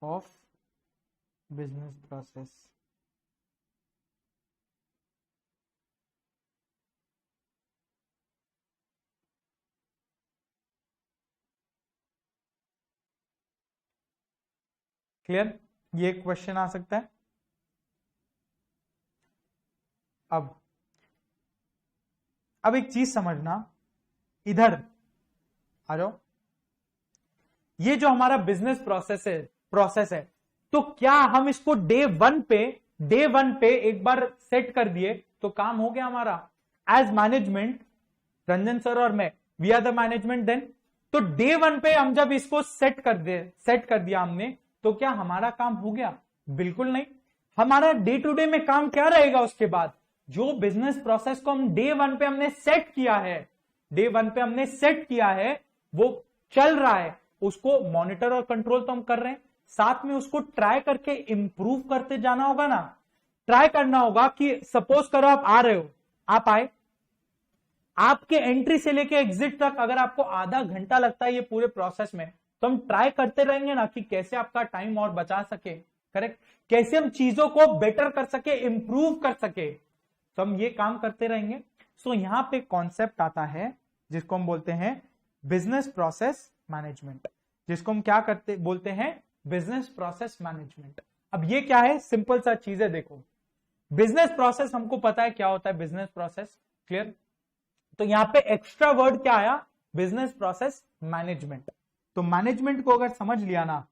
of business process? Clear? ये क्वेश्चन आ सकता है। अब एक चीज समझना, इधर आ जाओ। ये जो हमारा बिजनेस प्रोसेस है, तो क्या हम इसको डे वन पे एक बार सेट कर दिए तो काम हो गया हमारा? एज मैनेजमेंट, रंजन सर और मैं, we are the management then. तो डे वन पे हम जब इसको सेट कर दिया हमने, तो क्या हमारा काम हो गया? बिल्कुल नहीं। हमारा डे टू डे में काम क्या रहेगा उसके बाद? जो बिजनेस प्रोसेस को हम डे वन पे हमने सेट किया है, वो चल रहा है, उसको मॉनिटर और कंट्रोल तो हम कर रहे हैं, साथ में उसको ट्राई करके इंप्रूव करते जाना होगा ना। ट्राई करना होगा कि सपोज करो आप आ रहे हो, आप आए, आपके एंट्री से लेके एग्जिट तक अगर आपको आधा घंटा लगता है ये पूरे प्रोसेस में, तो हम ट्राई करते रहेंगे ना कि कैसे आपका टाइम और बचा सके, करेक्ट, कैसे हम चीजों को बेटर कर सके, इंप्रूव कर सके, तो हम ये काम करते रहेंगे। सो यहां पे कॉन्सेप्ट आता है जिसको हम बोलते हैं बिजनेस प्रोसेस मैनेजमेंट, जिसको हम क्या करते बोलते हैं, बिजनेस प्रोसेस मैनेजमेंट। अब ये क्या है, सिंपल सा चीज है, देखो बिजनेस प्रोसेस हमको पता है क्या होता है, बिजनेस प्रोसेस, क्लियर। तो यहां पे एक्स्ट्रा वर्ड क्या आया, बिजनेस प्रोसेस मैनेजमेंट। तो मैनेजमेंट को अगर समझ लिया ना,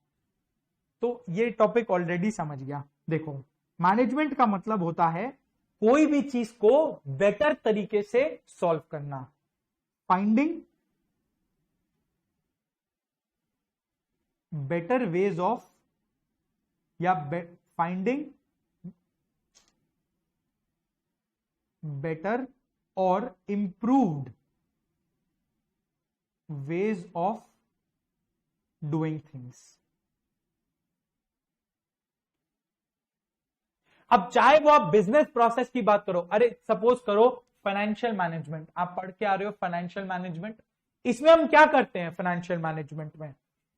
तो ये टॉपिक ऑलरेडी समझ गया। देखो मैनेजमेंट का मतलब होता है कोई भी चीज को बेटर तरीके से सॉल्व करना, फाइंडिंग बेटर वेज ऑफ, या फाइंडिंग बेटर और improved ways of doing things. अब चाहे वो आप बिजनेस प्रोसेस की बात करो, अरे सपोज करो फाइनेंशियल मैनेजमेंट, आप पढ़ के आ रहे हो फाइनेंशियल मैनेजमेंट, इसमें हम क्या करते हैं फाइनेंशियल मैनेजमेंट में,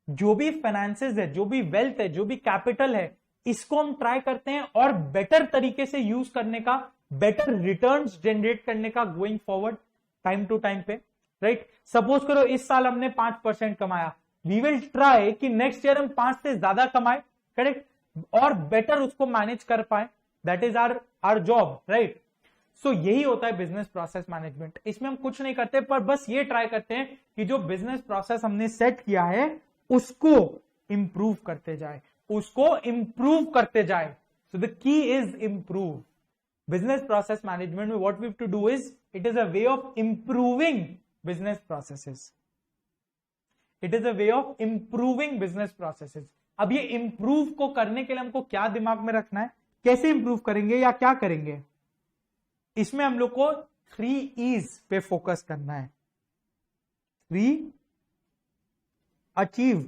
जो भी फाइनेंसेस है, जो भी वेल्थ है, जो भी कैपिटल है, इसको हम ट्राई करते हैं और बेटर तरीके से यूज करने का, बेटर रिटर्न्स जनरेट करने का going forward time to time पे, राइट। सपोज करो इस साल हमने 5% कमाया, वी विल ट्राई कि नेक्स्ट ईयर हम 5 से ज्यादा कमाए, करेक्ट, और बेटर उसको मैनेज कर पाए, that is our job, right. So यही होता है बिजनेस प्रोसेस मैनेजमेंट। इसमें हम कुछ नहीं करते, पर बस ये ट्राई करते हैं कि जो बिजनेस प्रोसेस हमने सेट किया है उसको इंप्रूव करते जाए, उसको इंप्रूव करते जाए। So the key is improve. Business process management में what we have to do is, it is a way of improving business processes, it is a way of improving business processes. अब ये improve को करने के लिए हमको क्या दिमाग में रखना है, कैसे इंप्रूव करेंगे या क्या करेंगे, इसमें हम लोग को 3 E's पे फोकस करना है। Achieve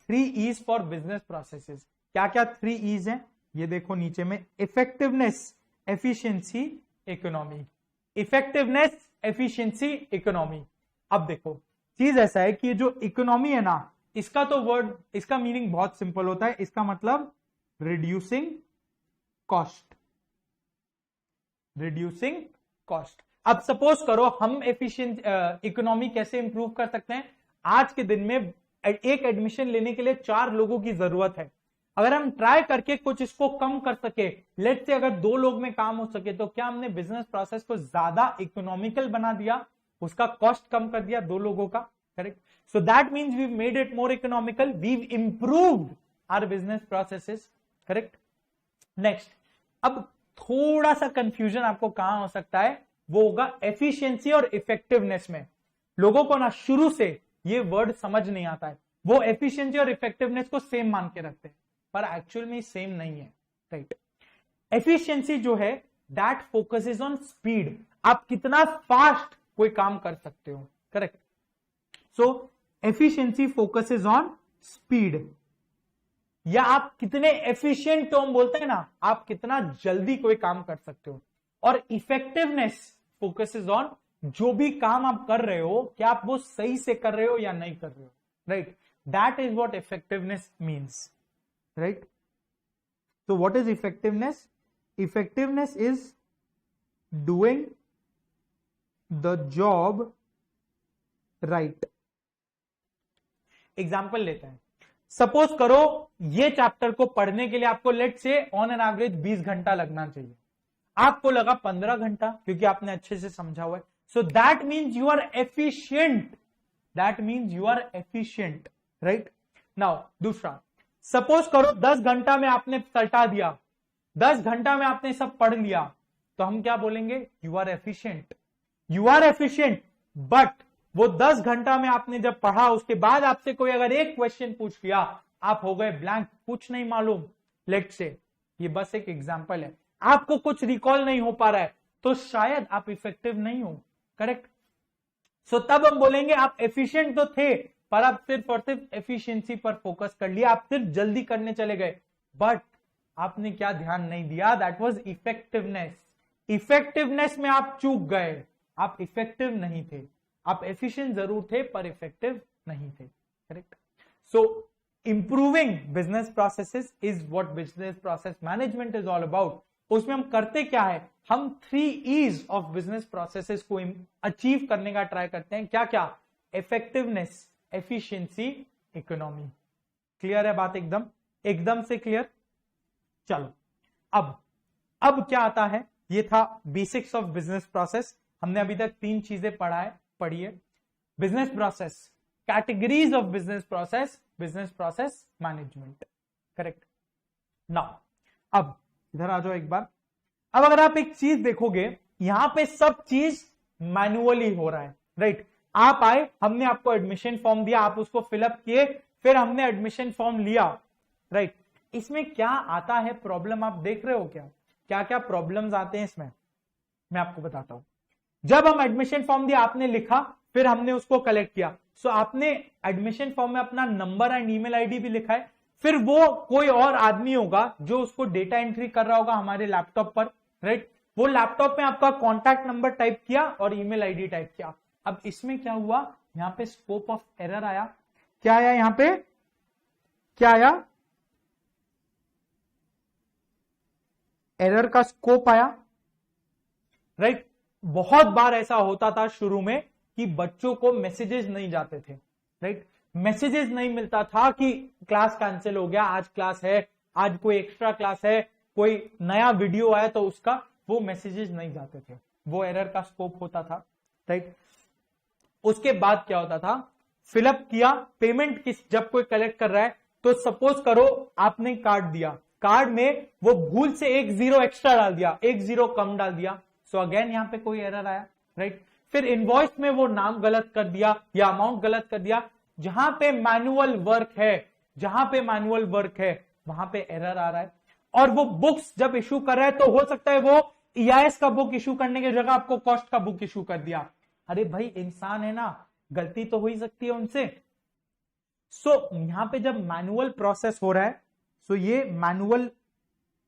3 E's for business processes. क्या क्या 3 E's हैं, ये देखो नीचे में, effectiveness, efficiency, economy. Effectiveness, efficiency, economy. अब देखो चीज ऐसा है कि जो इकोनॉमी है ना, इसका तो वर्ड, इसका मीनिंग बहुत सिंपल होता है, इसका मतलब रिड्यूसिंग कॉस्ट, रिड्यूसिंग कॉस्ट। अब सपोज करो हम एफिशिएंट इकोनॉमी कैसे इंप्रूव कर सकते हैं, आज के दिन में एक एडमिशन लेने के लिए 4 लोगों की जरूरत है, अगर हम ट्राई करके कुछ इसको कम कर सके, लेट्स से अगर 2 लोग में काम हो सके, तो क्या हमने बिजनेस प्रोसेस को ज्यादा इकोनॉमिकल बना दिया, उसका कॉस्ट कम कर दिया 2 लोगों का, correct. So that means we made it more economical, we improved our business processes, correct. Next, अब थोड़ा सा कंफ्यूजन आपको कहां हो सकता है, वो होगा एफिशिएंसी और इफेक्टिवनेस में। लोगों को ना शुरू से ये वर्ड समझ नहीं आता है, वो एफिशिएंसी और इफेक्टिवनेस को सेम मान के रखते हैं, पर एक्चुअल में सेम नहीं है, राइट। एफिशिएंसी जो है दैट फोकसेस ऑन स्पीड, आप कितना फास्ट कोई काम कर सकते हो, correct. So efficiency focuses on speed, या आप कितने एफिशिएंट, तो हम बोलते हैं ना आप कितना जल्दी कोई काम कर सकते हो। और इफेक्टिवनेस फोकसेस ऑन जो भी काम आप कर रहे हो, क्या आप वो सही से कर रहे हो या नहीं कर रहे हो, right. That is what effectiveness means, right. So what is effectiveness? Effectiveness is doing the job right. Example लेते हैं, सपोज करो ये चैप्टर को पढ़ने के लिए आपको लेट से ऑन एन एवरेज 20 घंटा लगना चाहिए, आपको लगा 15 घंटा क्योंकि आपने अच्छे से समझा हुआ है। So that means you are efficient, that means you are efficient, right. Now दूसरा, सपोज करो 10 घंटा में आपने सल्टा दिया, 10 घंटा में आपने सब पढ़ लिया, तो हम क्या बोलेंगे, you are efficient, you are efficient. But वो 10 घंटा में आपने जब पढ़ा, उसके बाद आपसे कोई अगर एक क्वेश्चन पूछ लिया, आप हो गए ब्लैंक, कुछ नहीं मालूम, लेट से, ये बस एक एग्जांपल है, आपको कुछ रिकॉल नहीं हो पा रहा है, तो शायद आप इफेक्टिव नहीं हो, करेक्ट। सो तब हम बोलेंगे आप एफिशिएंट तो थे, पर आप सिर्फ और सिर्फ एफिशिएंसी पर फोकस कर लिया, आप सिर्फ जल्दी करने चले गए, बट आपने क्या ध्यान नहीं दिया, दैट वाज इफेक्टिवनेस। इफेक्टिवनेस में आप चूक गए, आप इफेक्टिव नहीं थे, आप एफिशिएंट जरूर थे पर इफेक्टिव नहीं थे, correct. So improving business processes is what business process management is all about. उसमें हम करते क्या है, हम 3 E's ऑफ बिजनेस प्रोसेसेस को अचीव करने का ट्राई करते हैं। क्या क्या? Effectiveness, efficiency, economy. क्लियर है बात? एकदम एकदम से क्लियर। चलो अब क्या आता है, ये था बेसिक्स ऑफ बिजनेस प्रोसेस। हमने अभी तक 3 चीजें पढ़ी है। Business process, categories of business process management, correct. Now अब इधर आ जाओ एक बार। अब अगर आप एक चीज देखोगे, यहां पे सब चीज मैनुअली हो रहा है, राइट। आप आए, हमने आपको एडमिशन फॉर्म दिया, आप उसको फिलअप किए, फिर हमने एडमिशन फॉर्म लिया, राइट। इसमें क्या आता है प्रॉब्लम, आप देख रहे हो क्या क्या क्या प्रॉब्लम्स आते हैं इसमें? मैं आपको बताता हूं। जब हम एडमिशन फॉर्म दिया, आपने लिखा, फिर हमने उसको कलेक्ट किया। सो आपने एडमिशन फॉर्म में अपना नंबर एंड ईमेल आईडी भी लिखा है। फिर वो कोई और आदमी होगा जो उसको डेटा एंट्री कर रहा होगा हमारे लैपटॉप पर, राइट। वो लैपटॉप में आपका कॉन्टैक्ट नंबर टाइप किया और ईमेल आईडी टाइप किया। अब इसमें क्या हुआ, यहां पे स्कोप ऑफ एरर आया। क्या आया यहां पे? क्या आया? एरर का स्कोप आया, राइट। बहुत बार ऐसा होता था शुरू में कि बच्चों को मैसेजेस नहीं जाते थे, राइट। मैसेजेस नहीं मिलता था कि क्लास कैंसिल हो गया, आज क्लास है, आज कोई एक्स्ट्रा क्लास है, कोई नया वीडियो आया तो उसका वो मैसेजेस नहीं जाते थे, वो एरर का स्कोप होता था, राइट। उसके बाद क्या होता था, फिलअप किया, पेमेंट जब कोई कलेक्ट कर रहा है तो सपोज करो आपने कार्ड दिया, कार्ड में वो भूल से 1 0 एक्स्ट्रा डाल दिया, 1 0 कम डाल दिया, सो अगेन यहां पे कोई एरर आया, राइट। फिर इनवॉइस में वो नाम गलत कर दिया या अमाउंट गलत कर दिया। जहां पे मैनुअल वर्क है वहां पे एरर आ रहा है। और वो बुक्स जब इशू कर रहा है तो हो सकता है वो EIS का बुक इशू करने की जगह आपको कॉस्ट का बुक इशू कर दिया। अरे भाई इंसान है ना, गलती तो हो ही सकती है उनसे। सो यहां पे जब मैनुअल प्रोसेस हो रहा है, सो ये मैनुअल,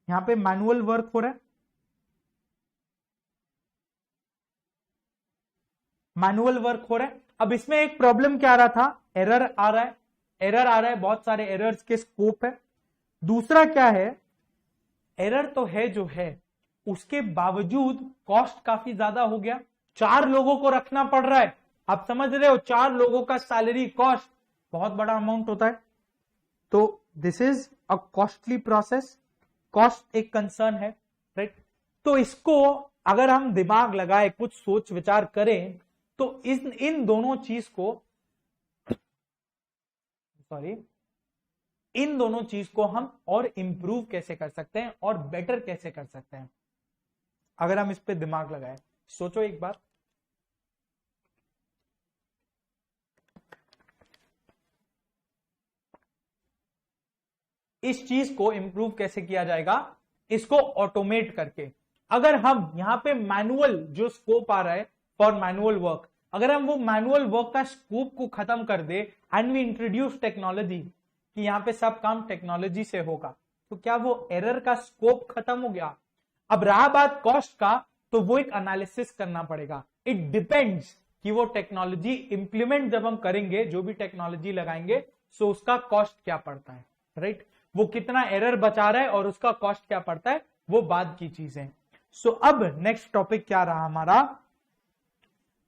यहां पे मैनुअल वर्क हो रहा है, मैनुअल वर्क हो रहा है। अब इसमें एक प्रॉब्लम क्या आ रहा था, एरर आ रहा है, बहुत सारे एरर्स के स्कोप है। दूसरा क्या है, एरर तो है जो है, उसके बावजूद कॉस्ट काफी ज्यादा हो गया, 4 लोगों को रखना पड़ रहा है। आप समझ रहे हो, 4 लोगों का सैलरी कॉस्ट बहुत बड़ा अमाउंट होता है। तो this is a costly process, cost एक कंसर्न है, राइट। तो इसको अगर हम दिमाग लगाए, कुछ सोच विचार करें, तो इन दोनों चीज को हम और इंप्रूव कैसे कर सकते हैं और बेटर कैसे कर सकते हैं, अगर हम इस पे दिमाग लगाए। सोचो एक बार, इस चीज को इंप्रूव कैसे किया जाएगा, इसको ऑटोमेट करके। अगर हम यहां पे मैनुअल जो स्कोप आ रहा है फॉर मैनुअल वर्क, अगर हम वो मैनुअल वर्क का स्कोप को खत्म कर दे एंड वी इंट्रोड्यूस टेक्नोलॉजी, कि यहां पे सब काम टेक्नोलॉजी से होगा, तो क्या वो एरर का स्कोप खत्म हो गया? अब रहा बात कॉस्ट का, तो वो एक एनालिसिस करना पड़ेगा। इट डिपेंड्स कि वो टेक्नोलॉजी इंप्लीमेंट जब हम करेंगे, जो भी टेक्नोलॉजी लगाएंगे, सो उसका कॉस्ट क्या पड़ता है, राइट। वो कितना एरर बचा रहा है और उसका कॉस्ट क्या पड़ता है, वो बाद की चीजें। सो अब नेक्स्ट टॉपिक क्या रहा हमारा,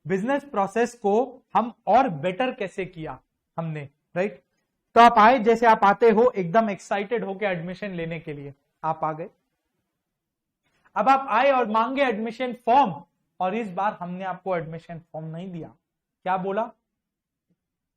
बिजनेस प्रोसेस को हम और बेटर कैसे किया हमने, राइट। तो आप आए, जैसे आप आते हो एकदम एक्साइटेड होकर एडमिशन लेने के लिए, आप आ गए। अब आप आए और मांगे एडमिशन फॉर्म, और इस बार हमने आपको एडमिशन फॉर्म नहीं दिया। क्या बोला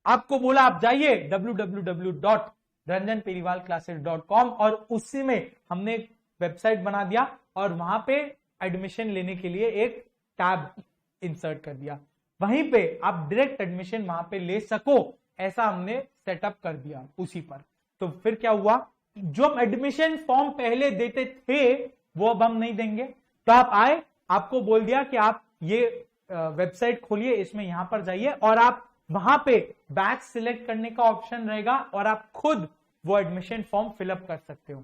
आपको? बोला आप जाइए www.ranjanperivalclasses.com, और उसी में हमने एक वेबसाइट बना दिया और वहां पे एडमिशन लेने के लिए एक टैब इंसर्ट कर दिया। वहीं पे आप डायरेक्ट एडमिशन वहां पे ले सको, ऐसा हमने सेटअप कर दिया उसी पर। तो फिर क्या हुआ, जो हम एडमिशन फॉर्म पहले देते थे वो अब हम नहीं देंगे। तो आप आए, आपको बोल दिया कि आप ये वेबसाइट खोलिए, इसमें यहां पर जाइए और आप वहां पे बैच सिलेक्ट करने का ऑप्शन रहेगा और आप खुद वो एडमिशन फॉर्म फिलअप कर सकते हो।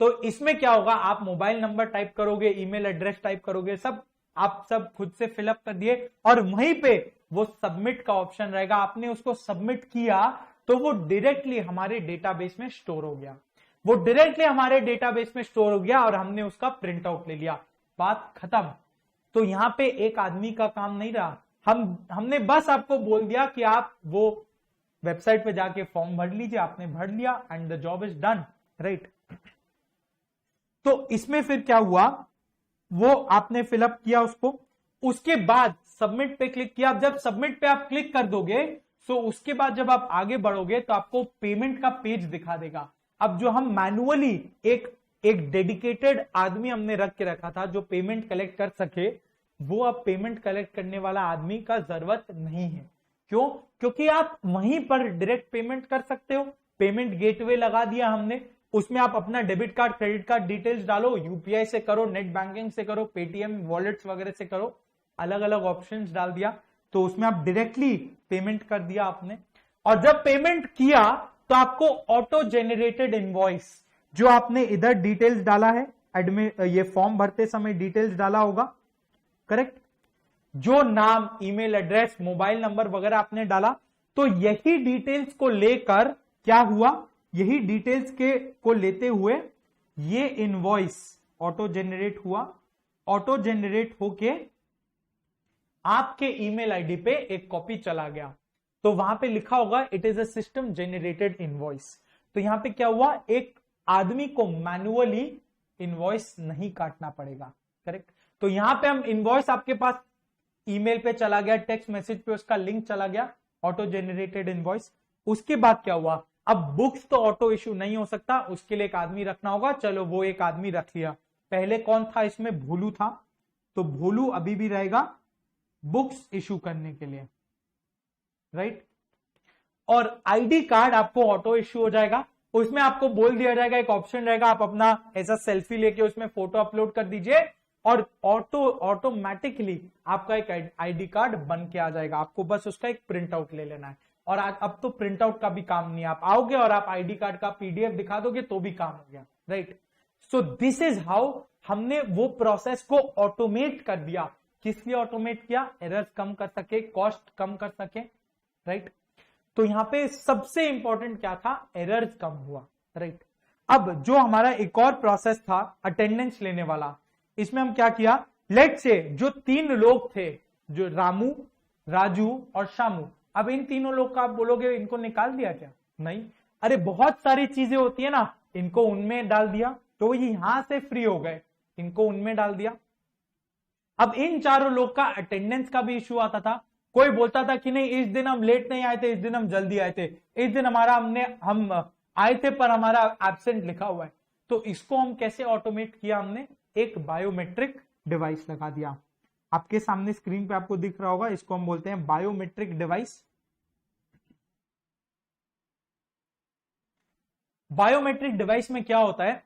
तो इसमें क्या होगा, आप मोबाइल नंबर टाइप करोगे, ईमेल एड्रेस टाइप करोगे, सब आप सब खुद से फिलअप कर दिए और वहीं पे वो सबमिट का ऑप्शन रहेगा। आपने उसको सबमिट किया तो वो डायरेक्टली हमारे डेटाबेस में स्टोर हो गया, वो डायरेक्टली हमारे डेटाबेस में स्टोर हो गया और हमने उसका प्रिंट आउट ले लिया, बात खत्म। तो यहां पे एक आदमी का काम नहीं रहा, हमने बस आपको बोल दिया कि आप वो वेबसाइट पे जाके फॉर्म भर लीजिए, आपने भर लिया and the job is done, right. तो इसमें फिर क्या हुआ, वो आपने फिलअप किया उसको, उसके बाद सबमिट पे क्लिक किया। जब सबमिट पे आप क्लिक कर दोगे तो उसके बाद जब आप आगे बढ़ोगे तो आपको पेमेंट का पेज दिखा देगा। अब जो हम मैनुअली एक डेडिकेटेड आदमी हमने रख के रखा था जो पेमेंट कलेक्ट कर सके, वो अब पेमेंट कलेक्ट करने वाला आदमी का जरूरत नहीं है। क्यों? क्योंकि आप वहीं पर डायरेक्ट पेमेंट कर सकते हो। पेमेंट गेटवे लगा दिया हमने, उसमें आप अपना debit card credit card details डालो, यूपीआई से करो, नेट बैंकिंग से करो, पेटीएम वॉलेट्स वगैरह से करो, अलग अलग ऑप्शंस डाल दिया, तो उसमें आप डायरेक्टली पेमेंट कर दिया आपने। और जब पेमेंट किया तो आपको ऑटो जेनरेटेड इनवॉइस, जो आपने इधर डिटेल्स डाला है, ये फॉर्म भरते समय डिटेल्स डाला होगा, करेक्ट, जो नाम, ईमेल एड्रेस, मोबाइल नंबर वगैरह आपने डाला, तो यही डिटेल्स को लेकर क्या हुआ, यही डिटेल्स को लेते हुए ये इनवॉइस ऑटो जेनरेट हुआ। ऑटो जेनरेट होके आपके ईमेल आईडी पे एक कॉपी चला गया, तो वहां पे लिखा होगा it is a system generated invoice. तो यहां पे क्या हुआ, एक आदमी को मैनुअली इनवॉइस नहीं काटना पड़ेगा, करेक्ट। तो यहां पे हम इनवॉइस आपके पास ईमेल पे चला गया, टेक्स्ट मैसेज पे उसका लिंक चला गया, ऑटो जेनरेटेड इनवॉइस। उसके बाद क्या हुआ, अब बुक्स तो ऑटो इश्यू नहीं हो सकता, उसके लिए एक आदमी रखना होगा, चलो वो एक आदमी रख लिया। पहले कौन था इसमें, भोलू था, तो भोलू अभी भी रहेगा बुक्स इशू करने के लिए, राइट। और आईडी कार्ड आपको ऑटो इश्यू हो जाएगा, उसमें आपको बोल दिया जाएगा, एक ऑप्शन रहेगा, आप अपना ऐसा सेल्फी लेके उसमें फोटो अपलोड कर दीजिए और ऑटोमेटिकली आपका एक आईडी कार्ड बन के आ जाएगा। आपको बस उसका एक प्रिंट आउट ले लेना है। और अब तो प्रिंट आउट का भी काम नहीं, आप आओगे और आप आईडी कार्ड का पीडीएफ दिखा दोगे तो भी काम हो गया, right. So this is how हमने वो प्रोसेस को ऑटोमेट कर दिया। किस लिए ऑटोमेट किया, एरर्स कम कर सके, कॉस्ट कम कर सके, राइट। तो यहां पे सबसे इंपॉर्टेंट क्या था, एरर्स कम हुआ, राइट। अब जो हमारा एक और प्रोसेस था अटेंडेंस लेने वाला, इसमें हम क्या किया, लेट से जो 3 लोग थे, जो रामू, राजू और शामू, अब इन तीनों लोग का आप बोलोगे इनको निकाल दिया क्या, नहीं, अरे बहुत सारी चीजें होती है ना, इनको उनमें डाल दिया तो ये यहां से फ्री हो गए, इनको उनमें डाल दिया। अब इन चारों लोग का अटेंडेंस का भी इश्यू आता था, कोई बोलता था कि नहीं इस दिन हम लेट नहीं आए थे, इस दिन हम जल्दी आए थे, इस दिन हम आए थे पर हमारा एब्सेंट लिखा हुआ है। तो इसको हम कैसे ऑटोमेट किया, हमने एक बायोमेट्रिक डिवाइस लगा दिया। आपके सामने स्क्रीन पे आपको दिख रहा होगा, इसको हम बोलते हैं बायोमेट्रिक डिवाइस। बायोमेट्रिक डिवाइस में क्या होता है,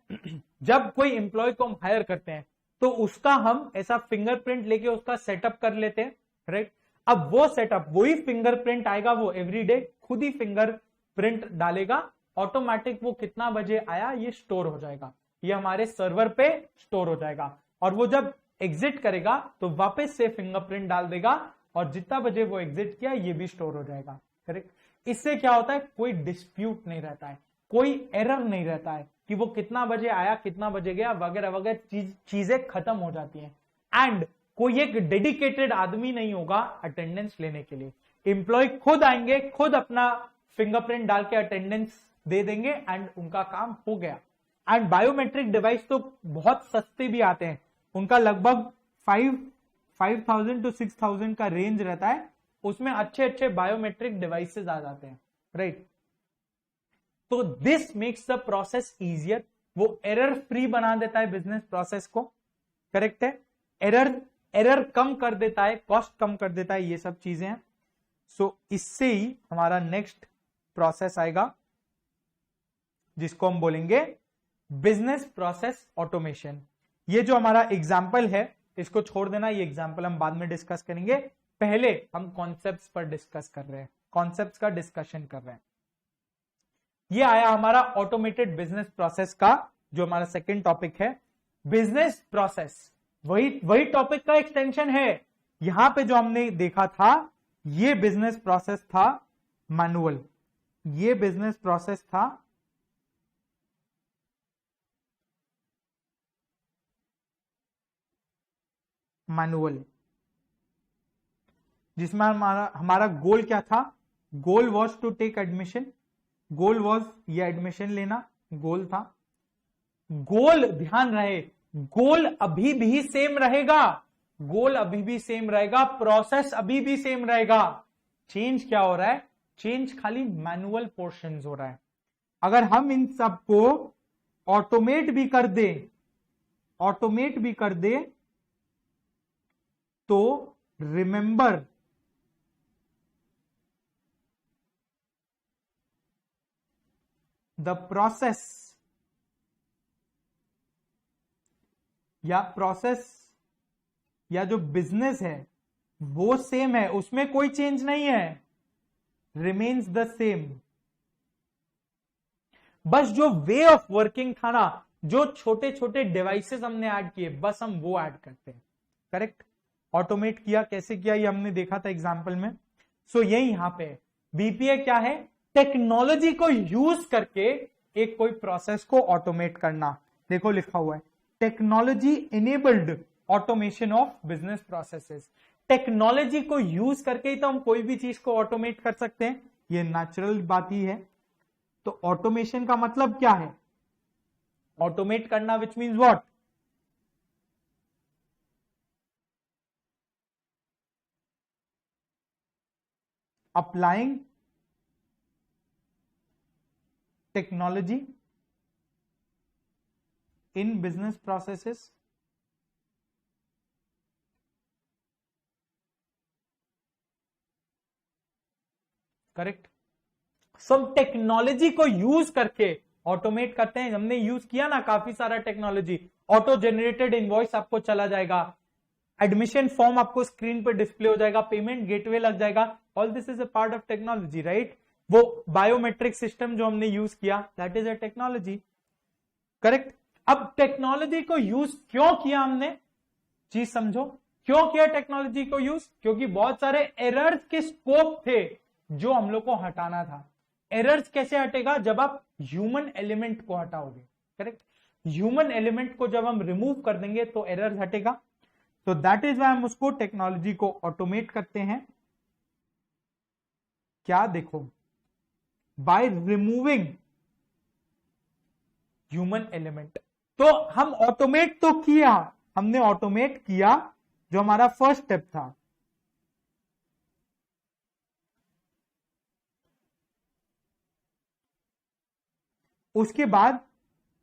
जब कोई एम्प्लॉय को हम हायर करते हैं तो उसका हम ऐसा फिंगरप्रिंट लेके उसका सेटअप कर लेते हैं, राइट। अब वो सेटअप, वही फिंगरप्रिंट आएगा, वो एवरीडे खुद ही फिंगरप्रिंट डालेगा, ऑटोमेटिक वो कितना बजे आया ये स्टोर हो जाएगा, ये हमारे सर्वर पे स्टोर हो जाएगा। और वो जब एग्जिट करेगा तो वापस से फिंगरप्रिंट डाल देगा और जितना बजे वो एग्जिट किया ये भी स्टोर हो जाएगा, करेक्ट। इससे क्या होता है, कोई डिस्प्यूट नहीं रहता है, कोई एरर नहीं रहता है कि वो कितना बजे आया, कितना बजे गया, वगैरह वगैरह चीजें खत्म हो जाती हैं। एंड कोई एक डेडिकेटेड आदमी नहीं होगा अटेंडेंस लेने के लिए, एम्प्लॉय खुद आएंगे, खुद अपना फिंगरप्रिंट डाल के अटेंडेंस दे देंगे एंड उनका काम हो गया। एंड बायोमेट्रिक डिवाइस तो बहुत सस्ते भी आते हैं, उनका लगभग 5,000 to 6,000 का रेंज रहता है, उसमें अच्छे अच्छे बायोमेट्रिक डिवाइसेस आ जाते हैं, राइट। तो this makes the process easier, वो एरर फ्री बना देता है बिजनेस प्रोसेस को, करेक्ट है। एरर कम कर देता है, कॉस्ट कम कर देता है, ये सब चीजें हैं। सो इससे ही हमारा नेक्स्ट प्रोसेस आएगा जिसको हम बोलेंगे बिजनेस प्रोसेस ऑटोमेशन। ये जो हमारा एग्जाम्पल है इसको छोड़ देना, ये एग्जाम्पल हम बाद में डिस्कस करेंगे, पहले हम कॉन्सेप्ट्स पर डिस्कस कर रहे हैं, कॉन्सेप्ट्स का डिस्कशन कर रहे हैं। ये आया हमारा ऑटोमेटेड बिजनेस प्रोसेस का जो हमारा सेकंड टॉपिक है बिजनेस प्रोसेस, वही टॉपिक का एक्सटेंशन है। यहां पे जो हमने देखा था ये बिजनेस प्रोसेस था मैनुअल, ये बिजनेस प्रोसेस था मैनुअल, जिसमें हमारा गोल क्या था, goal was to take admission, goal was ये एडमिशन लेना गोल था। गोल ध्यान रहे, गोल अभी भी सेम रहेगा, गोल अभी भी सेम रहेगा, प्रोसेस अभी भी सेम रहेगा। चेंज क्या हो रहा है, चेंज खाली मैनुअल पोर्शंस हो रहा है। अगर हम इन सबको ऑटोमेट भी कर दे, ऑटोमेट भी कर दे तो रिमेंबर द प्रोसेस या जो बिजनेस है वो सेम है, उसमें कोई चेंज नहीं है, रिमेन्स द सेम। बस जो वे ऑफ वर्किंग था ना, जो छोटे छोटे डिवाइसेस हमने ऐड किए, बस हम वो ऐड करते हैं। करेक्ट, ऑटोमेट किया, कैसे किया ये हमने देखा था एग्जाम्पल में। सो ये यहां पे बीपीए क्या है, टेक्नोलॉजी को यूज करके एक कोई प्रोसेस को ऑटोमेट करना। देखो लिखा हुआ है technology enabled automation of business processes. Technology को यूज करके ही तो हम कोई भी चीज को ऑटोमेट कर सकते हैं, ये नेचुरल बात ही है। तो ऑटोमेशन का मतलब क्या है, ऑटोमेट करना, which means what, applying technology in business processes, correct. सब टेक्नोलॉजी को यूज करके ऑटोमेट करते हैं। हमने यूज किया ना काफी सारा टेक्नोलॉजी, ऑटो जनरेटेड इनवॉइस आपको चला जाएगा, एडमिशन फॉर्म आपको स्क्रीन पर डिस्प्ले हो जाएगा, पेमेंट गेटवे लग जाएगा, all this is a part of technology, right. वो बायोमेट्रिक सिस्टम जो हमने यूज किया, that is a technology, correct. अब टेक्नोलॉजी को यूज क्यों किया हमने, चीज समझो, क्यों किया टेक्नोलॉजी को यूज, क्योंकि बहुत सारे एरर्स के स्कोप थे जो हम लोग को हटाना था। एरर्स कैसे हटेगा, जब आप ह्यूमन एलिमेंट को हटाओगे, करेक्ट। ह्यूमन एलिमेंट को जब हम रिमूव कर देंगे तो एरर हटेगा। तो दैट इज वाई हम उसको टेक्नोलॉजी को ऑटोमेट करते हैं। क्या, देखो, बाय रिमूविंग ह्यूमन एलिमेंट। तो हम ऑटोमेट तो किया, हमने ऑटोमेट किया, जो हमारा फर्स्ट स्टेप था। उसके बाद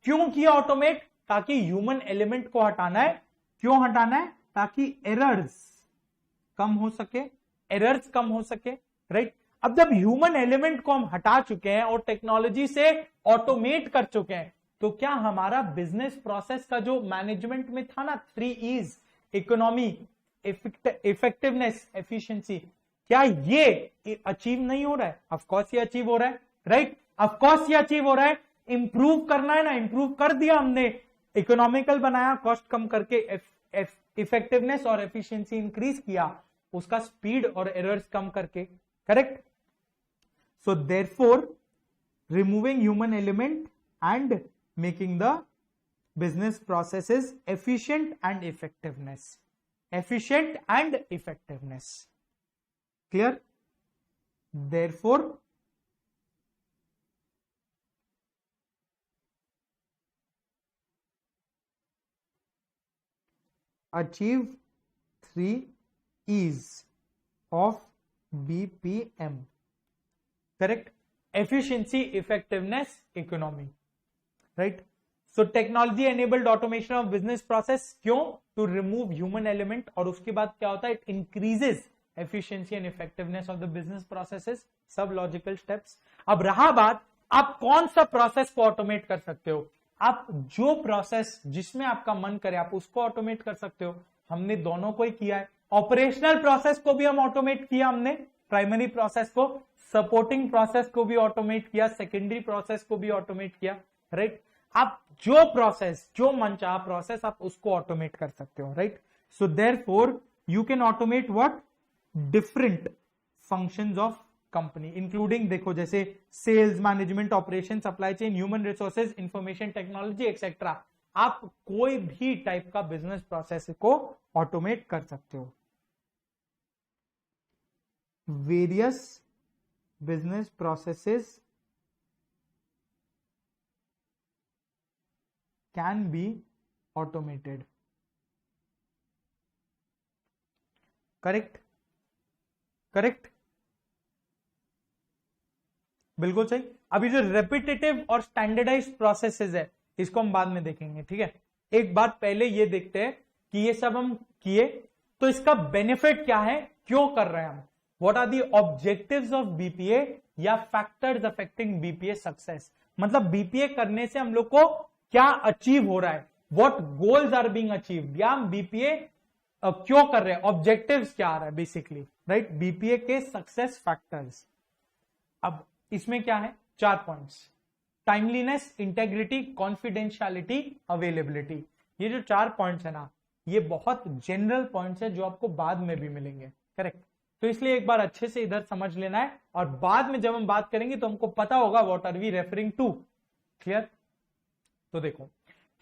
क्यों किया ऑटोमेट, ताकि ह्यूमन एलिमेंट को हटाना है। क्यों हटाना है, ताकि एरर्स कम हो सके, एरर्स कम हो सके, राइट। अब जब ह्यूमन एलिमेंट को हम हटा चुके हैं और टेक्नोलॉजी से ऑटोमेट कर चुके हैं, तो क्या हमारा बिजनेस प्रोसेस का जो मैनेजमेंट में था ना 3 E's, इकोनॉमी, इफेक्टिवनेस, एफिशिएंसी, क्या ये अचीव नहीं हो रहा है? ऑफ कोर्स ये अचीव हो रहा है, राइट। ऑफ कोर्स ये अचीव हो रहा है। इंप्रूव करना है ना, इंप्रूव कर दिया हमने, इकोनॉमिकल बनाया, कॉस्ट कम करके इफेक्टिवनेस और एफिशिएंसी इंक्रीज किया, उसका स्पीड और एरर्स कम करके, correct. So therefore removing human element and making the business processes efficient and effectiveness, efficient and effectiveness, clear? Therefore achieve 3 E's of BPM, correct? Efficiency, effectiveness, economy, right. So technology enabled automation of business process, क्यों? To remove human element. और उसके बाद क्या होता है, it increases efficiency and effectiveness of the business processes, सब logical steps. अब रहा बात, आप कौन सा प्रोसेस को ऑटोमेट कर सकते हो। आप जो प्रोसेस जिसमें आपका मन करे आप उसको ऑटोमेट कर सकते हो। हमने दोनों को ही किया है। ऑपरेशनल प्रोसेस को भी हम ऑटोमेट किया हमने, प्राइमरी प्रोसेस को, सपोर्टिंग प्रोसेस को भी ऑटोमेट किया, सेकेंडरी प्रोसेस को भी ऑटोमेट किया, राइट। आप जो प्रोसेस, जो मनचाहा प्रोसेस, आप उसको ऑटोमेट कर सकते हो, right. So therefore you can automate what, different functions of company including, देखो जैसे sales, management, operation, supply chain, human resources, information technology etcetera. आप कोई भी टाइप का बिजनेस प्रोसेस को ऑटोमेट कर सकते हो। Various business processes can be automated. Correct, correct, बिल्कुल सही। अभी जो रेपिटेटिव और स्टैंडर्डाइज्ड प्रोसेसेस है इसको हम बाद में देखेंगे, ठीक है। एक बात पहले ये देखते हैं कि ये सब हम किए तो इसका बेनिफिट क्या है, क्यों कर रहे हैं हम, what are the objectives of BPA या फैक्टर्स अफेक्टिंग बीपीए सक्सेस। मतलब बीपीए करने से हम लोग को क्या अचीव हो रहा है, what goals are being achieve, या हम बीपीए क्यों कर रहे हैं, ऑब्जेक्टिव्स क्या आ रहा है बेसिकली, राइट। बीपीए के सक्सेस फैक्टर्स। अब इसमें क्या है, 4 points, timeliness, integrity, confidentiality, availability. ये जो 4 पॉइंट्स है ना, ये बहुत जनरल पॉइंट्स है जो आपको बाद में भी मिलेंगे, करेक्ट। तो इसलिए एक बार अच्छे से इधर समझ लेना है और बाद में जब हम बात करेंगे तो हमको पता होगा what are we referring to, clear. तो देखो,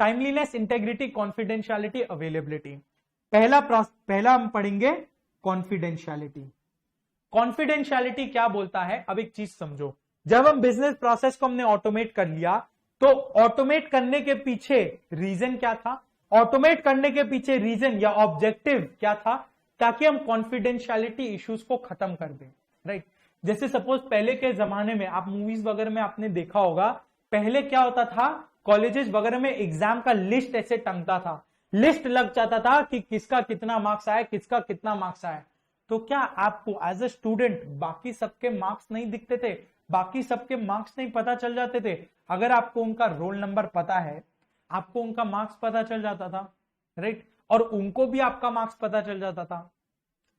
टाइमलीनेस, इंटेग्रिटी, कॉन्फिडेंशियलिटी, अवेलेबिलिटी। पहला हम पढ़ेंगे कॉन्फिडेंशियलिटी। कॉन्फिडेंशियलिटी क्या बोलता है, अब एक चीज समझो, जब हम बिजनेस प्रोसेस को हमने ऑटोमेट कर लिया तो ऑटोमेट करने के पीछे रीजन क्या था, ऑटोमेट करने के पीछे रीजन या ऑब्जेक्टिव क्या था, ताकि हम कॉन्फिडेंशियलिटी इश्यूज को खत्म कर दें, राइट। जैसे सपोज पहले के जमाने में आप मूवीज वगैरह में आपने देखा होगा, पहले क्या होता था, कॉलेजेस वगैरह में एग्जाम का लिस्ट ऐसे टंगता था, लिस्ट लग जाता था कि किसका कितना मार्क्स आया, किसका कितना मार्क्स आया। तो क्या आपको एज अ स्टूडेंट बाकी सबके मार्क्स नहीं दिखते थे, बाकी सबके मार्क्स नहीं पता चल जाते थे? अगर आपको उनका रोल नंबर पता है, आपको उनका मार्क्स पता चल जाता था, राइट, और उनको भी आपका मार्क्स पता चल जाता था।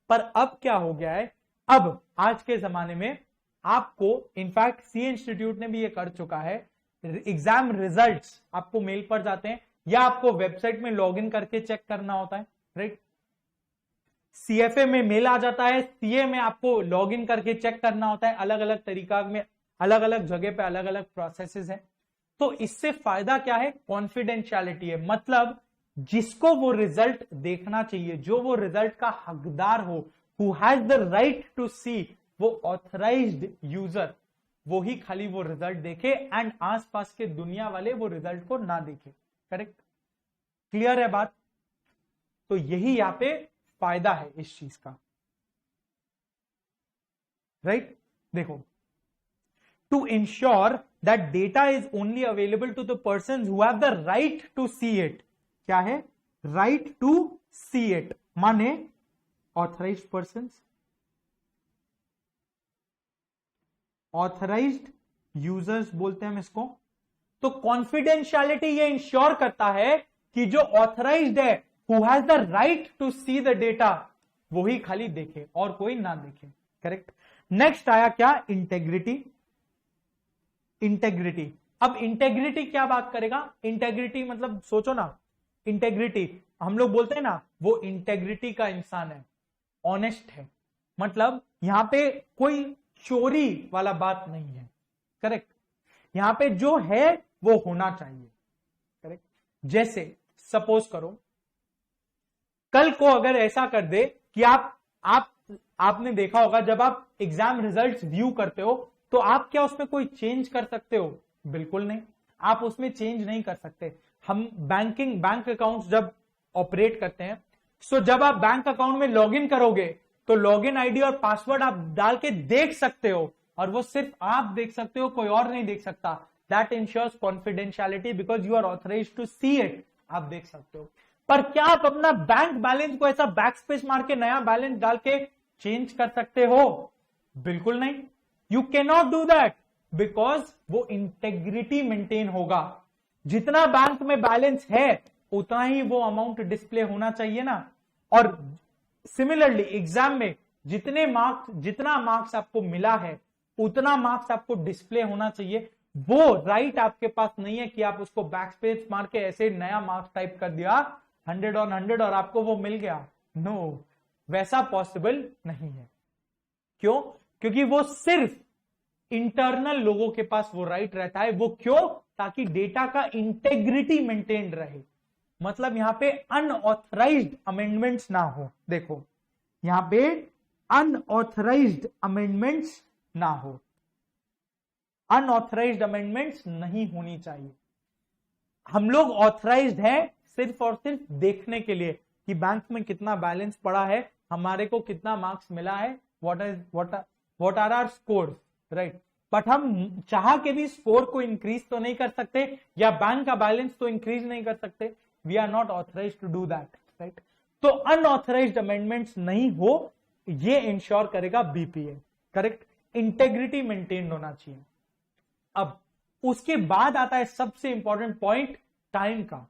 पर अब क्या हो गया है, अब आज के जमाने में आपको, इनफैक्ट सी इंस्टीट्यूट ने भी ये कर चुका है, एग्जाम रिजल्ट्स आपको मेल पर जाते हैं या आपको वेबसाइट में लॉगिन करके चेक करना होता है, राइट। सीएफए में मेल आ जाता है, सीए में आपको लॉगिन करके चेक करना होता है, अलग अलग तरीका में, अलग अलग जगह पे अलग अलग प्रोसेसेस है। तो इससे फायदा क्या है, कॉन्फिडेंशियलिटी है, मतलब जिसको वो रिजल्ट देखना चाहिए, जो वो रिजल्ट का हकदार हो, who has the right to see, वो ऑथराइज्ड यूजर, वो ही खाली वो रिजल्ट देखे एंड आसपास के दुनिया वाले वो रिजल्ट को ना देखे, करेक्ट, क्लियर है बात। तो यही यहां पे फायदा है इस चीज का, राइट। देखो, to ensure that data is only available to the person who have the right to see it. क्या है, राइट टू सी इट, माने ऑथराइज्ड पर्सन, ऑथराइज्ड यूजर्स बोलते हैं हम इसको। तो कॉन्फिडेंशियलिटी ये इंश्योर करता है कि जो ऑथराइज्ड है, who has the right to see the data, वो ही खाली देखे और कोई ना देखे, करेक्ट। नेक्स्ट आया क्या, इंटेग्रिटी। इंटेग्रिटी, अब इंटेग्रिटी क्या बात करेगा, इंटेग्रिटी मतलब सोचो ना, इंटेग्रिटी हम लोग बोलते हैं ना, वो इंटेग्रिटी का इंसान है, ऑनेस्ट है, मतलब यहां पे कोई चोरी वाला बात नहीं है, करेक्ट। यहां पे जो है वो होना चाहिए, करेक्ट। जैसे सपोज करो कल को अगर ऐसा कर दे कि आपने देखा होगा जब आप एग्जाम रिजल्ट्स व्यू करते हो तो आप क्या उसमें कोई चेंज कर सकते हो? बिल्कुल नहीं, आप उसमें चेंज नहीं कर सकते। हम बैंक अकाउंट जब ऑपरेट करते हैं, सो जब आप बैंक अकाउंट में लॉगिन करोगे तो लॉगिन आईडी और पासवर्ड आप डाल के देख सकते हो, और वो सिर्फ आप देख सकते हो, कोई और नहीं देख सकता। That ensures confidentiality because you are authorized to see it, आप देख सकते हो। पर क्या आप अपना बैंक बैलेंस को ऐसा बैक स्पेस मार के नया बैलेंस डाल के चेंज कर सकते हो? बिल्कुल नहीं, you can not do that, because वो इंटेग्रिटी मेंटेन होगा। जितना बैंक में बैलेंस है उतना ही वो अमाउंट डिस्प्ले होना चाहिए ना। और सिमिलरली एग्जाम में जितना मार्क्स आपको मिला है उतना मार्क्स आपको डिस्प्ले होना चाहिए, वो राइट आपके पास नहीं है कि आप उसको बैक स्पेस मार के ऐसे नया मार्क्स टाइप कर दिया 100 on 100 और आपको वो मिल गया। नो, वैसा पॉसिबल नहीं है। क्यों? क्योंकि वो सिर्फ इंटरनल लोगों के पास वो राइट रहता है। वो क्यों? ताकि डेटा का इंटेग्रिटी मेंटेन रहे। मतलब यहां पे अनऑथराइज्ड अमेंडमेंट्स ना हो। देखो यहां पे अनऑथराइज्ड अमेंडमेंट्स ना हो, अनऑथराइज्ड अमेंडमेंट्स नहीं होनी चाहिए। हम लोग ऑथराइज्ड हैं सिर्फ और सिर्फ देखने के लिए कि बैंक में कितना बैलेंस पड़ा है, हमारे को कितना मार्क्स मिला है, what are our scores, right. But हम चाह के भी स्कोर को इंक्रीज तो नहीं कर सकते या बैंक का बैलेंस तो इंक्रीज नहीं कर सकते। We are not authorized to do that, right. तो अनऑथराइज्ड अमेंडमेंट्स नहीं हो, ये इंश्योर करेगा बीपीए, करेक्ट। इंटेग्रिटी मेंटेन होना चाहिए। अब उसके बाद आता है सबसे इंपॉर्टेंट पॉइंट, टाइम का।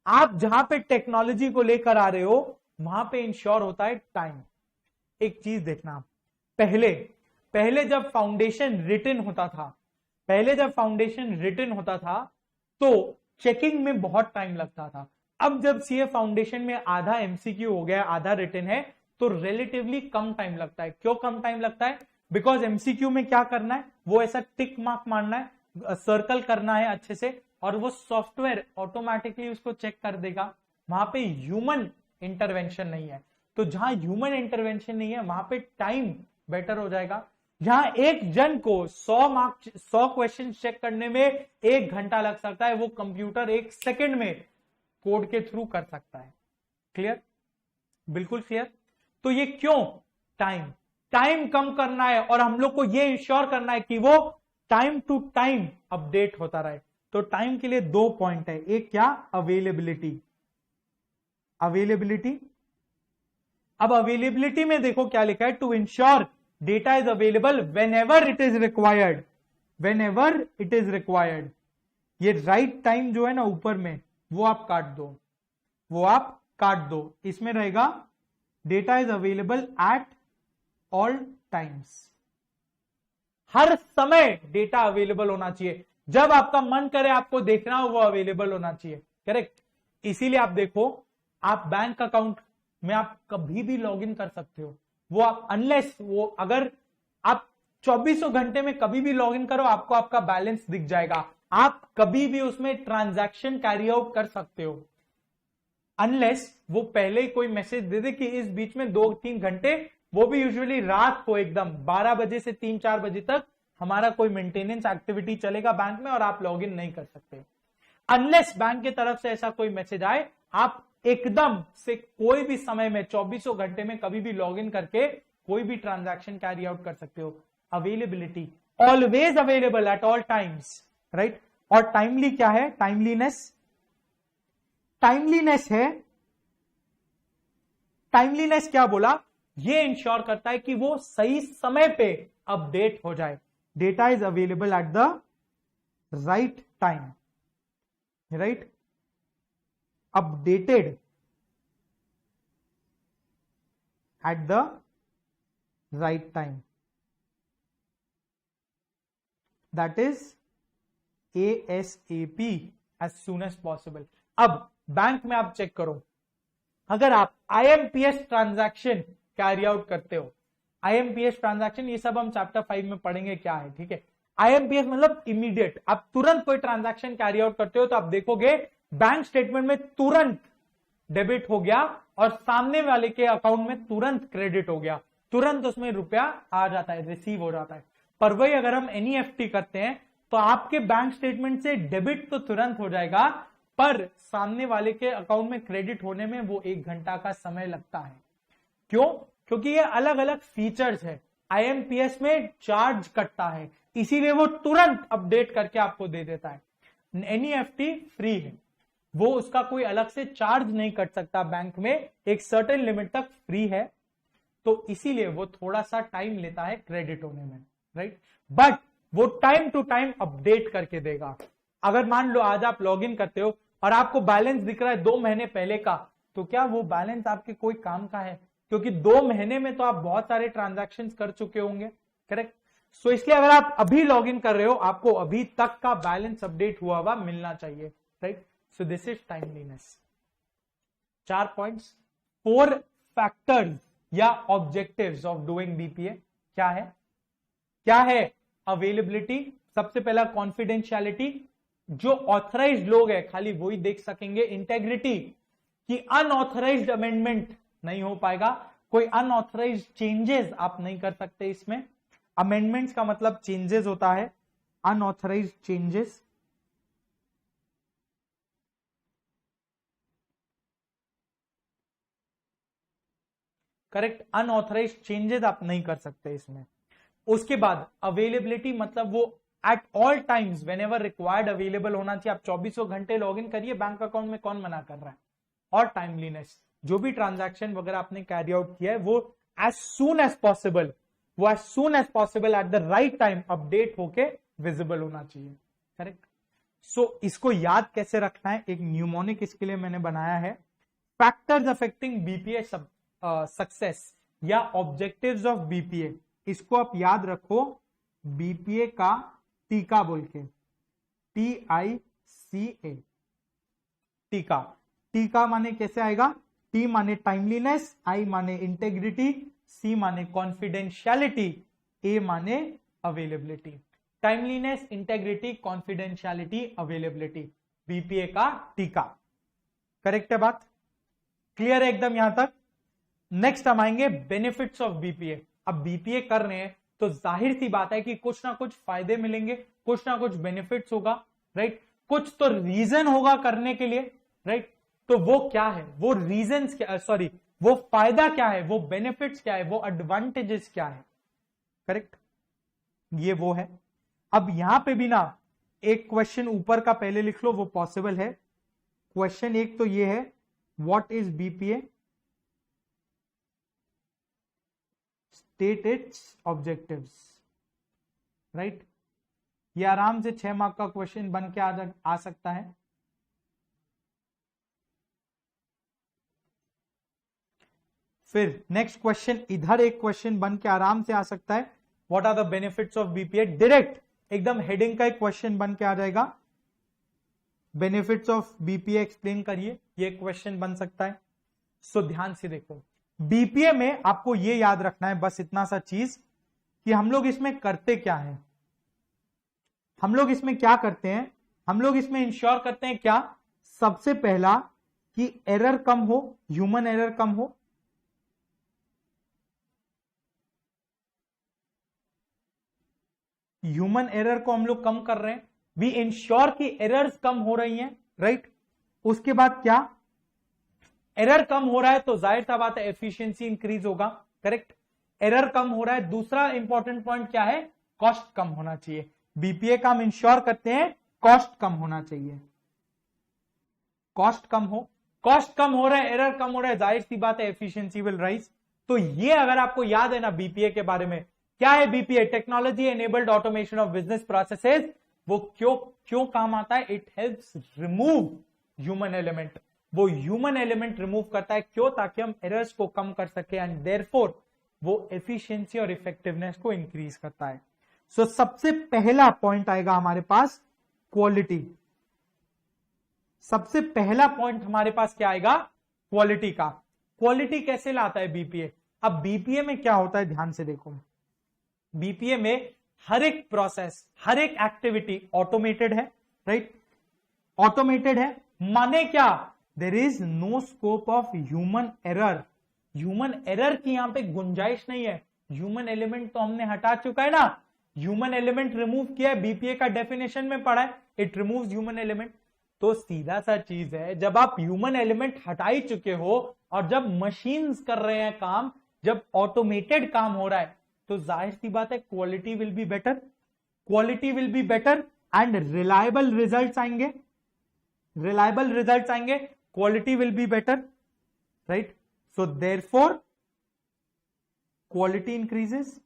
आप जहां पे टेक्नोलॉजी को लेकर आ रहे हो वहां पे इंश्योर होता है टाइम। एक चीज देखना, पहले जब फाउंडेशन रिटन होता था तो चेकिंग में बहुत टाइम लगता था। अब जब सीए फाउंडेशन में आधा एमसीक्यू हो गया, आधा रिटन है, तो रिलेटिवली कम टाइम लगता है। क्यों कम टाइम लगता है? बिकॉज एमसीक्यू में क्या करना है, वो ऐसा टिक मार्क मारना है, सर्कल करना है अच्छे से, और वो सॉफ्टवेयर ऑटोमेटिकली उसको चेक कर देगा। वहां पे ह्यूमन इंटरवेंशन नहीं है। तो जहां ह्यूमन इंटरवेंशन नहीं है वहां पे टाइम बेटर हो जाएगा। जहां एक जन को 100 क्वेश्चन चेक करने में 1 घंटा लग सकता है, वो कंप्यूटर 1 सेकेंड में कोड के थ्रू कर सकता है। क्लियर? बिल्कुल क्लियर। तो ये क्यों? टाइम कम करना है और हम लोग को ये इंश्योर करना है कि वो टाइम टू टाइम अपडेट होता रहे। तो टाइम के लिए 2 पॉइंट है। एक क्या? अवेलेबिलिटी। अब अवेलेबिलिटी में देखो क्या लिखा है, to ensure data is available whenever it is required. ये राइट टाइम जो है ना ऊपर में, वो आप काट दो, इसमें रहेगा data is available at all times. हर समय डेटा अवेलेबल होना चाहिए। जब आपका मन करे आपको देखना हो, वो अवेलेबल होना चाहिए, करेक्ट। इसीलिए आप देखो, आप बैंक अकाउंट में आप कभी भी लॉगिन कर सकते हो। वो आप अगर आप 24 घंटे में कभी भी लॉगिन करो, आपको आपका बैलेंस दिख जाएगा। आप कभी भी उसमें ट्रांजैक्शन कैरी आउट कर सकते हो, अनलेस वो पहले ही कोई मैसेज दे दे कि इस बीच में 2-3 घंटे, वो भी यूजुअली रात को एकदम 12 बजे से 3-4 बजे तक हमारा कोई मेंटेनेंस एक्टिविटी चलेगा बैंक में और आप लॉगिन नहीं कर सकते। अनलेस बैंक की तरफ से ऐसा कोई मैसेज आए, आप एकदम से कोई भी समय में 24 घंटे में कभी भी लॉगिन करके कोई भी ट्रांजैक्शन कैरी आउट कर सकते हो। Availability, always available at all times, right. और टाइमली क्या है? टाइमलीनेस क्या बोला? ये इंश्योर करता है कि वो सही समय पे अपडेट हो जाए। Data is available at the right time, right. Updated at the right time, that is ASAP, as soon as possible. अब बैंक में आप चेक करो, अगर आप IMPS ट्रांजैक्शन कैरी आउट करते हो, IMPS ट्रांजैक्शन, ये सब हम चैप्टर 5 में पढ़ेंगे क्या है, ठीक है। IMPS मतलब इमीडिएट, आप तुरंत कोई ट्रांजैक्शन कैरी आउट करते हो तो आप देखोगे बैंक स्टेटमेंट में तुरंत डेबिट हो गया और सामने वाले के अकाउंट में तुरंत क्रेडिट हो गया, तुरंत उसमें रुपया आ जाता है, रिसीव हो जाता है। पर वही अगर हम NEFT करते हैं तो आपके बैंक स्टेटमेंट से डेबिट तो तुरंत हो जाएगा, पर सामने वाले के अकाउंट में क्रेडिट होने में वो 1 घंटा का समय लगता है। क्यों? क्योंकि ये अलग अलग फीचर्स है। IMPS में चार्ज कटता है, इसीलिए वो तुरंत अपडेट करके आपको दे देता है। NEFT फ्री है, वो उसका कोई अलग से चार्ज नहीं कट सकता बैंक में, एक सर्टेन लिमिट तक फ्री है, तो इसीलिए वो थोड़ा सा टाइम लेता है क्रेडिट होने में, राइट। बट वो टाइम टू टाइम अपडेट करके देगा। अगर मान लो आज आप लॉगिन करते हो और आपको बैलेंस दिख रहा है 2 महीने पहले का, तो क्या वो बैलेंस आपके कोई काम का है? क्योंकि 2 महीने में तो आप बहुत सारे ट्रांजैक्शंस कर चुके होंगे, करेक्ट। सो इसलिए अगर आप अभी लॉग इन कर रहे हो, आपको अभी तक का बैलेंस अपडेट हुआ हुआ मिलना चाहिए, right. So this is timeliness. 4 points. 4 factors या ऑब्जेक्टिव्स ऑफ डूइंग बीपीए क्या है? क्या है? अवेलेबिलिटी, सबसे पहला कॉन्फिडेंशियलिटी, जो ऑथराइज्ड लोग है खाली वही देख सकेंगे। इंटेग्रिटी, कि अनऑथराइज्ड अमेंडमेंट नहीं हो पाएगा, कोई अनऑथराइज्ड चेंजेस आप नहीं कर सकते इसमें। अमेंडमेंट्स का मतलब चेंजेस होता है, unauthorized changes. Correct, unauthorized changes आप नहीं कर सकते इसमें। उसके बाद अवेलेबिलिटी, मतलब वो eight all times when ever required available होना चाहिए। आप 24 घंटे लॉग इन करिए बैंक अकाउंट में, कौन मना कर रहा है। और टाइमलीनेस, जो भी ट्रांजैक्शन वगैरह आपने कैरी आउट किया है वो एज सून एज पॉसिबल, वो as soon as possible at the right time update होके विजिबल होना चाहिए। करेक्ट। सो इसको याद कैसे रखना है, एक न्यूमोनिक इसके लिए मैंने बनाया है, फैक्टर्स अफेक्टिंग बीपीए सक्सेस या ऑब्जेक्टिव्स ऑफ बीपीए। इसको आप याद रखो, बीपीए का टीका बोल के, TICA, टीका। टीका माने कैसे आएगा? टी माने टाइमलीनेस, आई माने इंटेग्रिटी, सी माने कॉन्फिडेंशियलिटी, ए माने availability. Timeliness, integrity, confidentiality, availability, BPA का टीका। करेक्ट है बात? क्लियर है एकदम यहां तक? नेक्स्ट हम आएंगे बेनिफिट्स ऑफ बीपीए। अब बीपीए कर रहे हैं तो जाहिर सी बात है कि कुछ ना कुछ फायदे मिलेंगे, कुछ ना कुछ बेनिफिट्स होगा, राइट। कुछ तो रीजन होगा करने के लिए, राइट। तो वो क्या है, वो रीजंस क्या, सॉरी वो फायदा क्या है, वो बेनिफिट्स क्या है, वो एडवांटेजेस क्या है। करेक्ट, ये वो है। अब यहां पे भी ना एक क्वेश्चन ऊपर का पहले लिख लो, वो पॉसिबल है। क्वेश्चन एक तो ये है, what is BPA, state it's objectives, right. ये आराम से 6 मार्क का क्वेश्चन बन के आ सकता है। फिर नेक्स्ट क्वेश्चन, इधर एक क्वेश्चन बन के आराम से आ सकता है, what are the benefits of BPA. Direct एकदम हेडिंग का एक क्वेश्चन बन के आ जाएगा, बेनिफिट्स ऑफ बीपीए एक्सप्लेन करिए, ये क्वेश्चन बन सकता है। सो ध्यान से देखो, बीपीए में आपको ये याद रखना है बस इतना सा चीज, कि हम लोग इसमें करते क्या है। हम लोग इसमें क्या करते हैं, हम लोग इसमें इंश्योर करते हैं क्या, सबसे पहला कि एरर कम हो, ह्यूमन एरर कम हो। ह्यूमन एरर को हम लोग कम कर रहे हैं, वी इंश्योर कि एरर्स कम हो रही हैं, राइट। उसके बाद क्या, एरर कम हो रहा है तो जाहिर सा बात है एफिशिएंसी इंक्रीज होगा, करेक्ट। एरर कम हो रहा है, दूसरा इंपॉर्टेंट पॉइंट क्या है, कॉस्ट कम होना चाहिए। बीपीए का हम इंश्योर करते हैं कॉस्ट कम होना चाहिए, कॉस्ट कम हो, कॉस्ट कम हो रहा है, एरर कम हो रहा है, जाहिर सी बात है एफिशिएंसी विल राइज। तो ये अगर आपको याद है ना बीपीए के बारे में, क्या है BPA, technology enabled automation of business processes. वो क्यों काम आता है, it helps remove human element, वो ह्यूमन एलिमेंट रिमूव करता है, क्यों, ताकि हम एरर्स को कम कर सके, एंड देयरफॉर वो एफिशिएंसी और इफेक्टिवनेस को इंक्रीज करता है। सो सबसे पहला पॉइंट आएगा हमारे पास क्वालिटी। सबसे पहला पॉइंट हमारे पास क्या आएगा, क्वालिटी का। क्वालिटी कैसे लाता है बीपीए? अब बीपीए में क्या होता है, ध्यान से देखो, बीपीए में हर एक प्रोसेस, हर एक एक्टिविटी ऑटोमेटेड है, राइट। ऑटोमेटेड है माने क्या, there is no scope of human error. Human error की यहां पे गुंजाइश नहीं है। ह्यूमन एलिमेंट तो हमने हटा चुका है ना, ह्यूमन एलिमेंट रिमूव किया है, बीपीए का डेफिनेशन में पढ़ा है, इट रिमूव्स ह्यूमन एलिमेंट। तो सीधा सा चीज है, जब आप ह्यूमन एलिमेंट हटा ही चुके हो और जब मशीन्स कर रहे हैं काम, जब ऑटोमेटेड काम हो रहा है, तो जाहिर सी बात है quality will be better, quality will be better and reliable results आएंगे, रिलायबल रिजल्ट्स आएंगे, quality will be better, right. So therefore quality increases,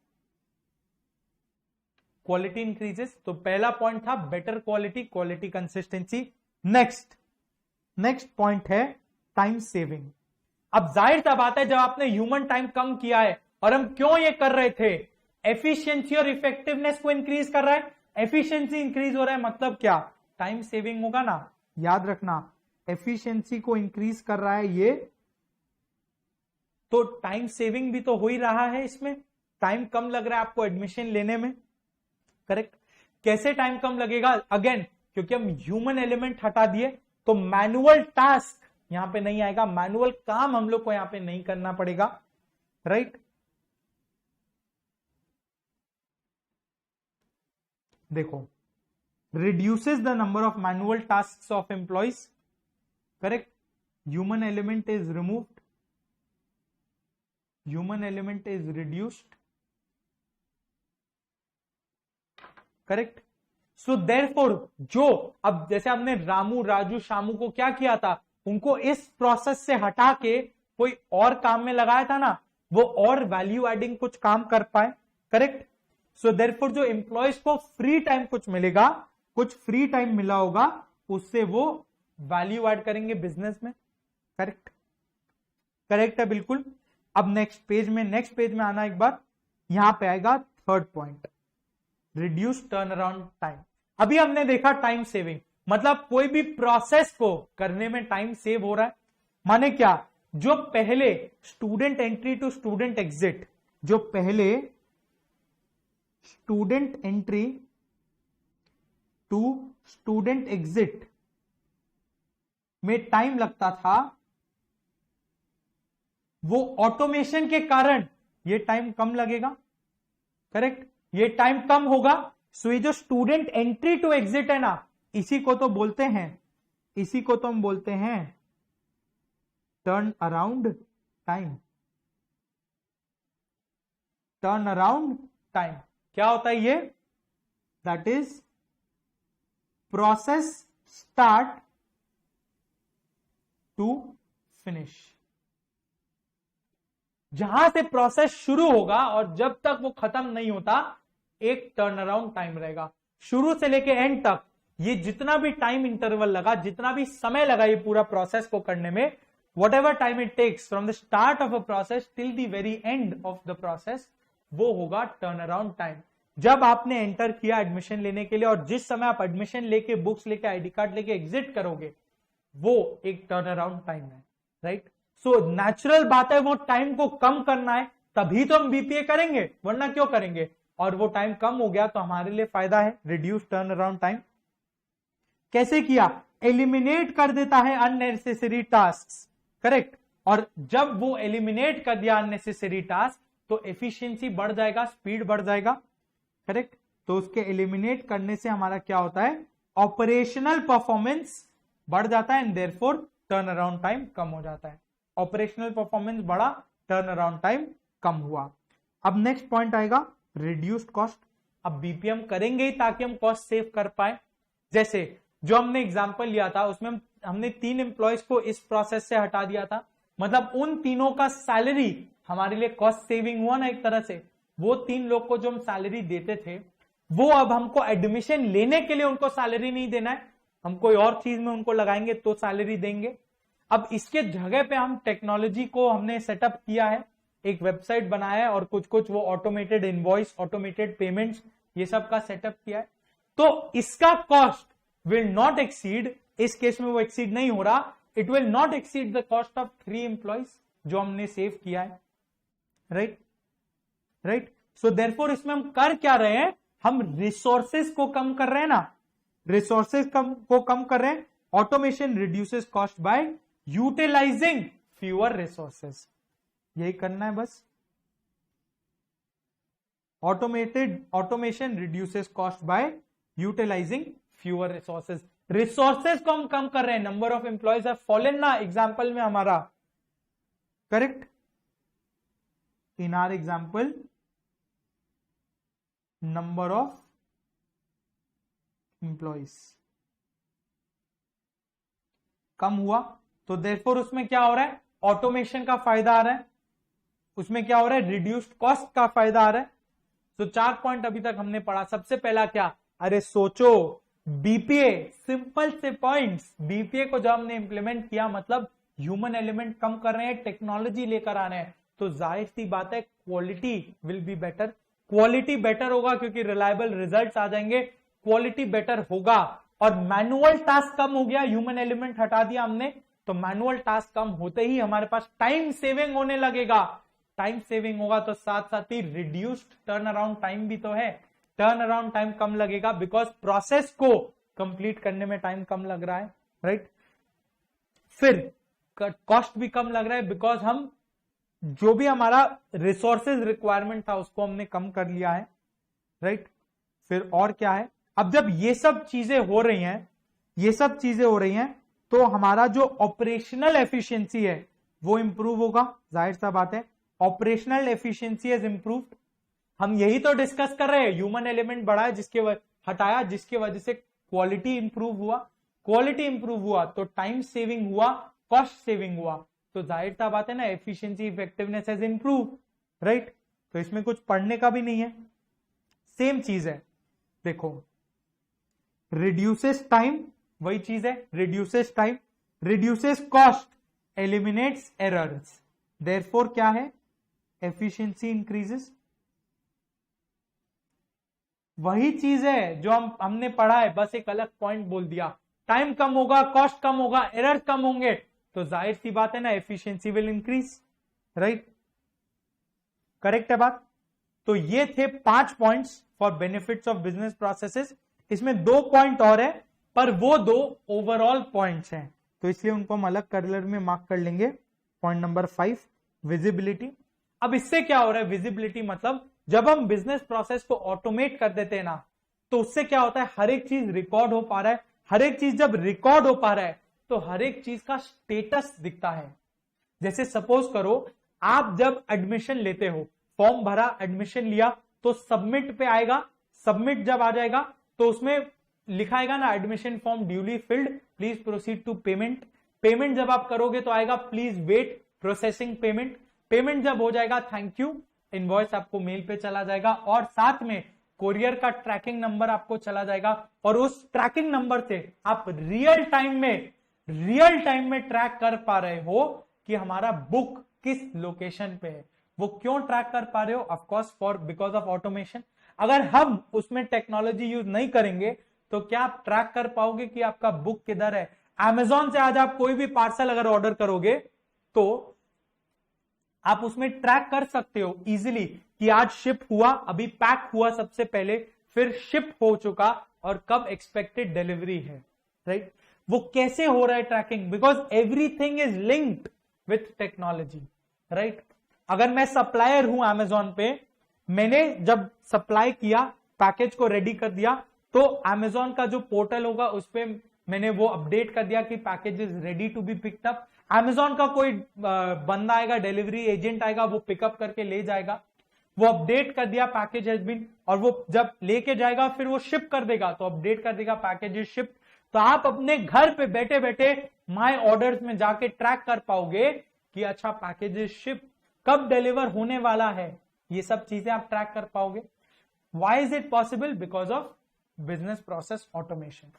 quality increases. तो पहला पॉइंट था better quality, quality consistency. Next point है time saving. अब जाहिर सा बात है, जब आपने ह्यूमन टाइम कम किया है, और हम क्यों ये कर रहे थे, एफिशिएंसी और इफेक्टिवनेस को इंक्रीज कर रहा है। एफिशिएंसी इंक्रीज हो रहा है मतलब क्या, टाइम सेविंग होगा ना, याद रखना, एफिशिएंसी को इंक्रीज कर रहा है ये, तो टाइम सेविंग भी तो हो ही रहा है, इसमें टाइम कम लग रहा है आपको एडमिशन लेने में, करेक्ट। कैसे टाइम कम लगेगा, अगेन क्योंकि हम ह्यूमन एलिमेंट हटा दिए तो मैनुअल टास्क यहां पे नहीं आएगा, मैनुअल काम हम लोग को यहां पे नहीं करना पड़ेगा, राइट। देखो, reduces the number of manual tasks of employees, correct, human element is removed, human element is reduced, correct। so therefore जो अब जैसे हमने रामू राजू शामू को क्या किया था, उनको इस प्रोसेस से हटा के कोई और काम में लगाया था ना, वो और वैल्यू एडिंग कुछ काम कर पाए, करेक्ट। सो देयरफॉर जो एम्प्लॉयज को फ्री टाइम कुछ मिलेगा, कुछ फ्री टाइम मिला होगा, उससे वो वैल्यू ऐड करेंगे बिजनेस में, करेक्ट, करेक्ट है बिल्कुल। अब नेक्स्ट पेज में आना एक बार, यहां पे आएगा third point, reduce turn around time. अभी हमने देखा टाइम सेविंग, मतलब कोई भी प्रोसेस को करने में टाइम सेव हो रहा है, माने क्या, जो पहले student entry to student exit, जो पहले student entry to student exit में टाइम लगता था, वो ऑटोमेशन के कारण ये टाइम कम लगेगा, करेक्ट, ये टाइम कम होगा। सो ये जो स्टूडेंट एंट्री टू एग्जिट है ना, इसी को तो बोलते हैं, इसी को तो हम बोलते हैं turn around time. Turn around time क्या होता है ये, that is process start to finish. जहां से प्रोसेस शुरू होगा और जब तक वो खत्म नहीं होता, एक टर्न अराउंड टाइम रहेगा। शुरू से लेके एंड तक ये जितना भी टाइम इंटरवल लगा, जितना भी समय लगा ये पूरा प्रोसेस को करने में, whatever time it takes from the start of a process till the very end of the process, वो होगा टर्न अराउंड टाइम। जब आपने एंटर किया एडमिशन लेने के लिए और जिस समय आप एडमिशन लेके, बुक्स लेके, आईडी कार्ड लेके एग्जिट करोगे, वो एक टर्न अराउंड टाइम है, राइट। सो नेचुरल बात है, वो टाइम को कम करना है, तभी तो हम बीपीए करेंगे, वरना क्यों करेंगे। और वो टाइम कम हो गया तो हमारे लिए फायदा है, रिड्यूस टर्न अराउंड टाइम। कैसे किया, एलिमिनेट कर देता है अननेसेसरी टास्क, करेक्ट। और जब वो एलिमिनेट कर दिया अननेसेसरी टास्क तो एफिशिएंसी बढ़ जाएगा, स्पीड बढ़ जाएगा, करेक्ट। तो उसके एलिमिनेट करने से हमारा क्या होता है, ऑपरेशनल परफॉर्मेंस बढ़ जाता है and therefore turn around time कम हो जाता है। ऑपरेशनल परफॉर्मेंस बढ़ा, टर्न अराउंड टाइम कम हुआ। अब नेक्स्ट पॉइंट आएगा रिड्यूस्ड कॉस्ट। अब बीपीएम करेंगे ही ताकि हम कॉस्ट सेव कर पाए। जैसे जो हमने एग्जांपल लिया था उसमें हमने 3 एम्प्लॉयज को इस प्रोसेस से हटा दिया था, मतलब उन तीनों का सैलरी हमारे लिए कॉस्ट सेविंग हुआ ना एक तरह से। वो 3 लोग को जो हम सैलरी देते थे, वो अब हमको एडमिशन लेने के लिए उनको सैलरी नहीं देना है, हम कोई और चीज में उनको लगाएंगे तो सैलरी देंगे। अब इसके जगह पे हम टेक्नोलॉजी को हमने सेटअप किया है, एक वेबसाइट बनाया है और कुछ कुछ वो ऑटोमेटेड इनवॉइस, ऑटोमेटेड पेमेंट्स, ये सब का सेटअप किया है। तो इसका कॉस्ट विल नॉट एक्सीड, इस केस में वो एक्सीड नहीं हो रहा, it will not exceed the cost of 3 employees जो हमने सेव किया है, राइट, राइट। सो देयरफॉर इसमें हम कर क्या रहे हैं, हम रिसोर्सेज को कम कर रहे हैं ना, रिसोर्सेज को कम कर रहे हैं। Automation reduces cost by utilising fewer resources, यही करना है बस। Automation reduces cost by utilising fewer resources. Resources को हम कम कर रहे हैं, number of employees have fallen ना एग्जांपल में हमारा, correct. In our example number of employees कम हुआ, तो देयरफॉर उसमें क्या हो रहा है, ऑटोमेशन का फायदा आ रहा है, उसमें क्या हो रहा है, रिड्यूस्ड कॉस्ट का फायदा आ रहा है। तो 4 पॉइंट अभी तक हमने पढ़ा। सबसे पहला क्या, अरे सोचो, बीपीए, सिंपल से पॉइंट्स, बीपीए को जब हमने इंप्लीमेंट किया मतलब ह्यूमन एलिमेंट कम कर रहे हैं, टेक्नोलॉजी लेकर आ रहे हैं, तो जाहिर सी बात है quality will be better, quality better होगा क्योंकि रिलायबल रिजल्ट्स आ जाएंगे, क्वालिटी बेटर होगा, और मैनुअल टास्क कम हो गया, ह्यूमन एलिमेंट हटा दिया हमने, तो मैनुअल टास्क कम होते ही हमारे पास टाइम सेविंग होने लगेगा। टाइम सेविंग होगा तो साथ साथ ही रिड्यूस्ड टर्न अराउंड टाइम भी तो है, टर्न अराउंड टाइम कम लगेगा बिकॉज प्रोसेस को कंप्लीट करने में टाइम कम लग रहा है, राइट। फिर कॉस्ट भी कम लग रहा है बिकॉज हम जो भी हमारा रिसोर्सेज रिक्वायरमेंट था उसको हमने कम कर लिया है, राइट। फिर और क्या है, अब जब ये सब चीजें हो रही हैं, ये सब चीजें हो रही हैं, तो हमारा जो ऑपरेशनल एफिशिएंसी है वो इंप्रूव होगा, जाहिर सा बात है, ऑपरेशनल एफिशिएंसी इज इंप्रूव्ड। हम यही तो डिस्कस कर रहे हैं, ह्यूमन एलिमेंट बढ़ा है हटाया जिसकी वजह से क्वालिटी इंप्रूव हुआ, क्वालिटी इंप्रूव हुआ तो टाइम सेविंग हुआ, कॉस्ट सेविंग हुआ, तो जाहिर सा बात है ना, efficiency effectiveness has improve, right. तो इसमें कुछ पढ़ने का भी नहीं है, सेम चीज है, देखो रिड्यूसेस टाइम, वही चीज है, reduces time, reduces cost, eliminates errors, therefore क्या है, एफिशिएंसी इंक्रीजेस। वही चीज है जो हमने पढ़ा है, बस एक अलग पॉइंट बोल दिया, टाइम कम होगा, कॉस्ट कम होगा, एरर कम होंगे, तो जाहिर सी बात है ना, efficiency will increase, right. Correct है बात। तो ये थे 5 points for benefits of business processes. इसमें 2 पॉइंट और है, पर वो 2 ओवरऑल पॉइंट्स हैं, तो इसलिए उनको हम अलग कलर में मार्क कर लेंगे। Point number 5, visibility. अब इससे क्या हो रहा है, विजिबिलिटी मतलब जब हम बिजनेस प्रोसेस को ऑटोमेट कर देते हैं ना, तो उससे क्या होता है, हर एक चीज रिकॉर्ड हो पा रहा है, हर एक चीज जब रिकॉर्ड हो पा रहा है तो हर एक चीज का स्टेटस दिखता है। जैसे सपोज करो आप जब एडमिशन लेते हो, फॉर्म भरा, एडमिशन लिया, तो सबमिट पे आएगा, सबमिट जब आ जाएगा तो उसमें लिखाएगा ना, admission form duly filled, please proceed to payment. Payment जब आप करोगे तो आएगा please wait processing payment. Payment जब हो जाएगा थैंक यू, इनवॉइस आपको मेल पे चला जाएगा, और साथ में कोरियर का ट्रैकिंग नंबर आपको चला जाएगा, और उस ट्रैकिंग नंबर से आप रियल टाइम में ट्रैक कर पा रहे हो कि हमारा बुक किस लोकेशन पे है। वो क्यों ट्रैक कर पा रहे हो, of course because of automation. अगर हम उसमें टेक्नोलॉजी यूज नहीं करेंगे तो क्या आप ट्रैक कर पाओगे कि आपका बुक किधर है। अमेजॉन से आज आप कोई भी पार्सल अगर ऑर्डर करोगे तो आप उसमें ट्रैक कर सकते हो इजीली कि आज शिप हुआ, अभी पैक हुआ सबसे पहले, फिर शिप हो चुका, और कब एक्सपेक्टेड डिलीवरी है, राइट। वो कैसे हो रहा है tracking, because everything is linked with technology, right. अगर मैं सप्लायर हूं अमेजॉन पे, मैंने जब सप्लाई किया, पैकेज को रेडी कर दिया, तो अमेजॉन का जो पोर्टल होगा उस पर मैंने वो अपडेट कर दिया कि package is ready to be picked up. Amazon का कोई बंदा आएगा, डिलीवरी एजेंट आएगा, वो पिकअप करके ले जाएगा, वो अपडेट कर दिया पैकेज हैज बीन, और वो जब लेके जाएगा फिर वो शिप कर देगा, तो अपडेट कर देगा पैकेज इज शिप। तो आप अपने घर पे बैठे बैठे माय ऑर्डर्स में जाके ट्रैक कर पाओगे कि अच्छा पैकेज इज शिप, कब डिलीवर होने वाला है, ये सब चीजें आप ट्रैक कर पाओगे। Why is it possible, because of business process automation.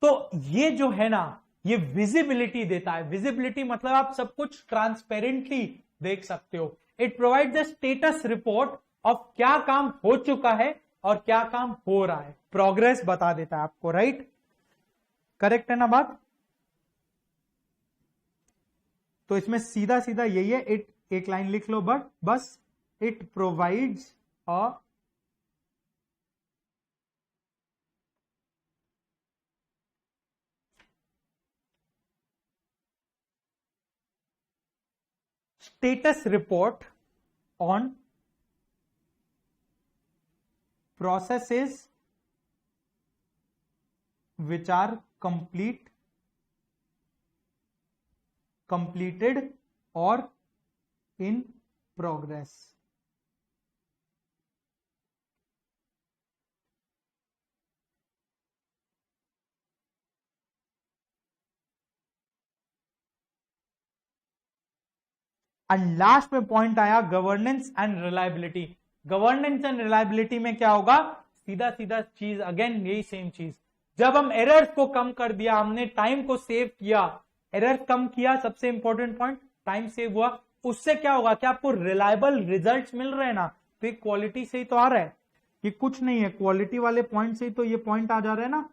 तो ये जो है ना, ये विजिबिलिटी देता है। विजिबिलिटी मतलब आप सब कुछ ट्रांसपेरेंटली देख सकते हो। It provide the status report of क्या काम हो चुका है और क्या काम हो रहा है, प्रोग्रेस बता देता है आपको, राइट। करेक्ट है ना बात। तो इसमें सीधा सीधा यही है, इट, एक लाइन लिख लो बस, it provides a status report on processes which are completed or in progress. And last में पॉइंट आया governance and reliability. Governance and reliability में क्या होगा, सीधा सीधा चीज, अगेन यही सेम चीज, जब हम एरर्स को कम कर दिया, हमने टाइम को सेव किया, एरर्स कम किया, सबसे इंपॉर्टेंट पॉइंट, टाइम सेव हुआ, उससे क्या होगा कि आपको रिलायबल रिजल्ट्स मिल रहे हैं ना, तो ये क्वालिटी से ही तो आ रहा है, ये कुछ नहीं है, क्वालिटी वाले पॉइंट से ही तो ये पॉइंट आ जा रहा है ना।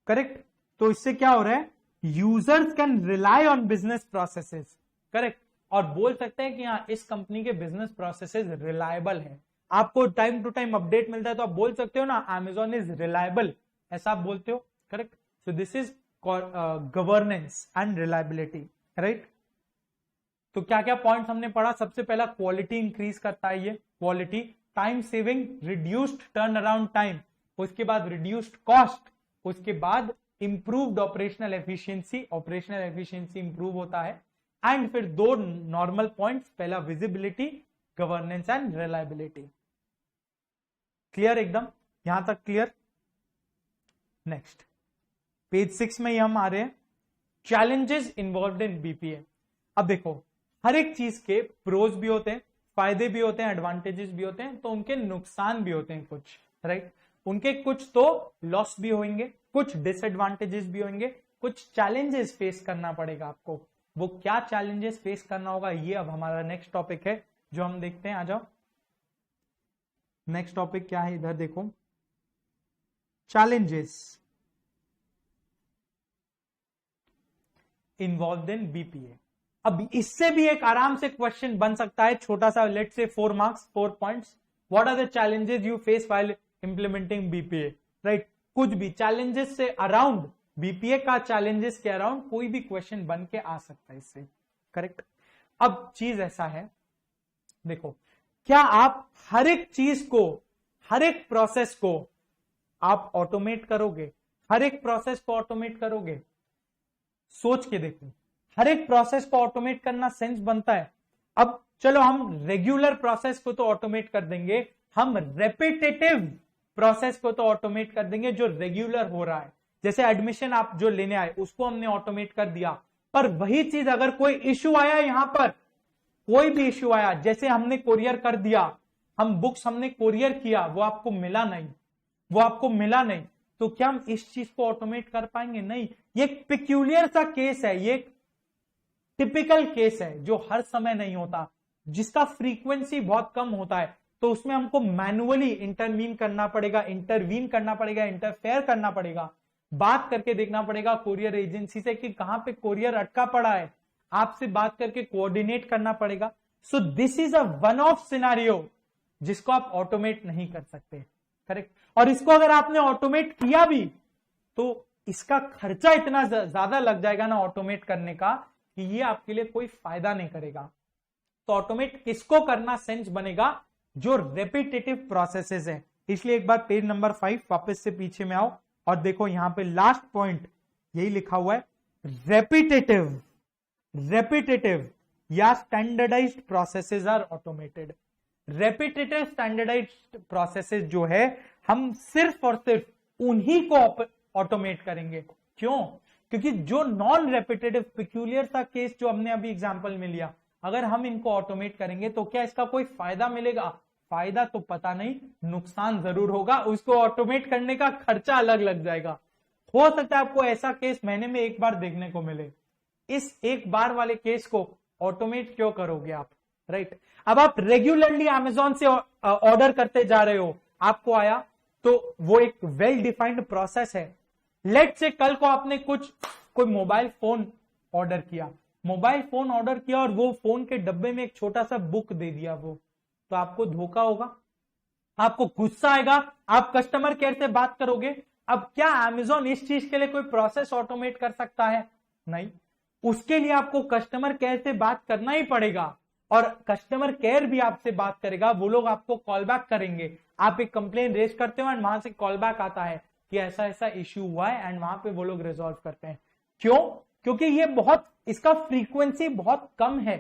करेक्ट। तो इससे क्या हो रहा है, users can rely on business processes. Correct. और बोल सकते हैं कि हाँ इस कंपनी के बिजनेस प्रोसेसेस रिलायबल है, आपको टाइम टू टाइम अपडेट मिलता है, तो आप बोल सकते हो ना अमेजॉन इज रिलायबल, ऐसा आप बोलते हो। Correct. So this is governance and reliability. Right. तो क्या क्या पॉइंट्स हमने पढ़ा, सबसे पहला क्वालिटी इंक्रीज करता है ये quality, time saving, reduced turn around time, उसके बाद रिड्यूस्ड कॉस्ट, उसके बाद इंप्रूव्ड ऑपरेशनल एफिशिएंसी इंप्रूव होता है, एंड फिर दो नॉर्मल पॉइंट्स, पहला visibility, governance and reliability. Clear एकदम, यहां तक क्लियर। नेक्स्ट पेज 6 में हम आ रहे हैं, चैलेंजेस इन्वॉल्व इन बीपीए। अब देखो हर एक चीज के प्रोज भी होते हैं, फायदे भी होते हैं, एडवांटेजेस भी होते हैं, तो उनके नुकसान भी होते हैं कुछ। राइट। उनके कुछ तो लॉस भी होंगे, कुछ डिसएडवांटेजेस भी होंगे, कुछ चैलेंजेस फेस करना पड़ेगा आपको। वो क्या चैलेंजेस फेस करना होगा, ये अब हमारा नेक्स्ट टॉपिक है जो हम देखते हैं। आ जाओ, नेक्स्ट टॉपिक क्या है, इधर देखो, चैलेंजेस इन्वॉल्व इन बीपीए। अब इससे भी एक आराम से क्वेश्चन बन सकता है, छोटा सा, लेट से 4 marks 4 points. What are the challenges you face while implementing BPA. Right. कुछ भी चैलेंजेस से अराउंड, बीपीए का चैलेंजेस के अराउंड कोई भी क्वेश्चन बन के आ सकता है इससे। करेक्ट। अब चीज ऐसा है, देखो क्या आप हर एक चीज को, हर एक प्रोसेस को आप ऑटोमेट करोगे, हर एक प्रोसेस को ऑटोमेट करोगे? सोच के देखो, हर एक प्रोसेस को ऑटोमेट करना सेंस बनता है? अब चलो हम रेगुलर प्रोसेस को तो ऑटोमेट कर देंगे, हम रेपिटेटिव प्रोसेस को तो ऑटोमेट कर देंगे जो रेगुलर हो रहा है। जैसे एडमिशन आप जो लेने आए उसको हमने ऑटोमेट कर दिया, पर वही चीज अगर कोई इश्यू आया, यहां पर कोई भी इश्यू आया, जैसे हमने कोरियर कर दिया, हम बुक्स हमने कोरियर किया, वो आपको मिला नहीं, वो आपको मिला नहीं, तो क्या हम इस चीज को ऑटोमेट कर पाएंगे? नहीं। ये एक पिक्यूलियर सा केस है, ये एक टिपिकल केस है जो हर समय नहीं होता, जिसका फ्रीक्वेंसी बहुत कम होता है, तो उसमें हमको मैनुअली इंटरवीन करना पड़ेगा, इंटरफेयर करना पड़ेगा, बात करके देखना पड़ेगा कोरियर एजेंसी से कि कहां पे कोरियर अटका पड़ा है, आपसे बात करके कोऑर्डिनेट करना पड़ेगा। सो this is a one of scenario जिसको आप ऑटोमेट नहीं कर सकते। करेक्ट। और इसको अगर आपने ऑटोमेट किया भी तो इसका खर्चा इतना ज्यादा लग जाएगा ना ऑटोमेट करने का, कि ये आपके लिए कोई फायदा नहीं करेगा। तो ऑटोमेट किसको करना सेंस बनेगा? जो रेपिटेटिव प्रोसेसेस है। इसलिए एक बार पेज नंबर 5 वापस से पीछे में आओ और देखो यहां पे लास्ट पॉइंट यही लिखा हुआ है, रेपिटेटिव या standardized processes are automated. Repetitive standardized processes जो है, हम सिर्फ और सिर्फ उन्हीं को ऑटोमेट करेंगे। क्यों? क्योंकि जो नॉन रेपिटेटिव पिक्यूलियर सा केस जो हमने अभी एग्जांपल में लिया, अगर हम इनको ऑटोमेट करेंगे तो क्या इसका कोई फायदा मिलेगा? फायदा तो पता नहीं, नुकसान जरूर होगा, उसको ऑटोमेट करने का खर्चा अलग लग जाएगा। हो सकता है आपको ऐसा केस महीने में एक बार देखने को मिले, इस एक बार वाले केस को ऑटोमेट क्यों करोगे आप? राइट। अब आप रेगुलरली अमेजॉन से ऑर्डर करते जा रहे हो, आपको आया, तो वो एक वेल डिफाइंड प्रोसेस है। लेट से कल को आपने कोई मोबाइल फोन ऑर्डर किया, और वो फोन के डब्बे में एक छोटा सा बुक दे दिया, वो तो आपको धोखा होगा, आपको गुस्सा आएगा, आप कस्टमर केयर से बात करोगे। अब क्या अमेजॉन इस चीज के लिए कोई प्रोसेस ऑटोमेट कर सकता है? नहीं। उसके लिए आपको कस्टमर केयर से बात करना ही पड़ेगा, और कस्टमर केयर भी आपसे बात करेगा, वो लोग आपको कॉल बैक करेंगे, आप एक कंप्लेन रेज करते हो एंड वहां से कॉल बैक आता है कि ऐसा ऐसा इश्यू हुआ है, एंड वहां पे वो लोग रिजॉल्व करते हैं। क्यों? क्योंकि ये इसका फ्रीक्वेंसी बहुत कम है,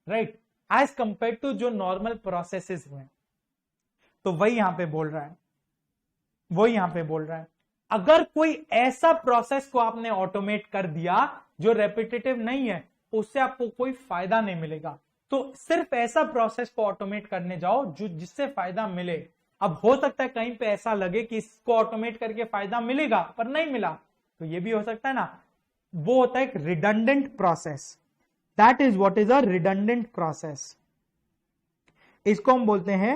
राइट, एज कंपेयर टू जो नॉर्मल प्रोसेसेस हुए। तो वही यहां पे बोल रहा है, अगर कोई ऐसा प्रोसेस को आपने ऑटोमेट कर दिया जो रेपिटेटिव नहीं है, उससे आपको कोई फायदा नहीं मिलेगा। तो सिर्फ ऐसा प्रोसेस को ऑटोमेट करने जाओ जिससे फायदा मिले। अब हो सकता है कहीं पे ऐसा लगे कि इसको ऑटोमेट करके फायदा मिलेगा, पर नहीं मिला, तो ये भी हो सकता है ना। वो होता है एक redundant process. That is what is a redundant process. इसको हम बोलते हैं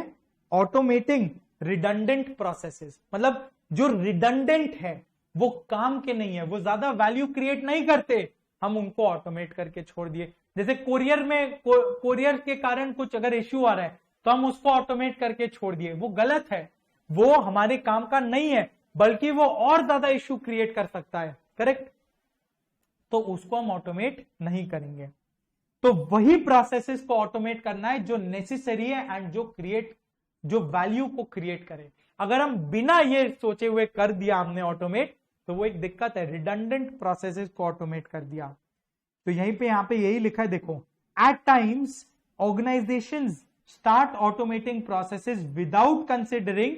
ऑटोमेटिंग रिडंडेंट प्रोसेसेस। मतलब जो रिडंडेंट है, वो काम के नहीं है, वो ज्यादा वैल्यू क्रिएट नहीं करते, हम उनको ऑटोमेट करके छोड़ दिए। जैसे कोरियर में कोरियर के कारण कुछ अगर इश्यू आ रहा है तो हम उसको ऑटोमेट करके छोड़ दिए, वो गलत है, वो हमारे काम का नहीं है, बल्कि वो और ज्यादा इश्यू क्रिएट कर सकता है, करेक्ट। तो उसको हम ऑटोमेट नहीं करेंगे। तो वही प्रोसेसेस को ऑटोमेट करना है जो नेसेसरी है एंड जो वैल्यू को क्रिएट करे। अगर हम बिना ये सोचे हुए कर दिया हमने ऑटोमेट, तो वो एक दिक्कत है, रिडंडेंट प्रोसेसेस को ऑटोमेट कर दिया। तो यहीं पे यहां पे यही लिखा है, देखो, at times organizations start automating processes without considering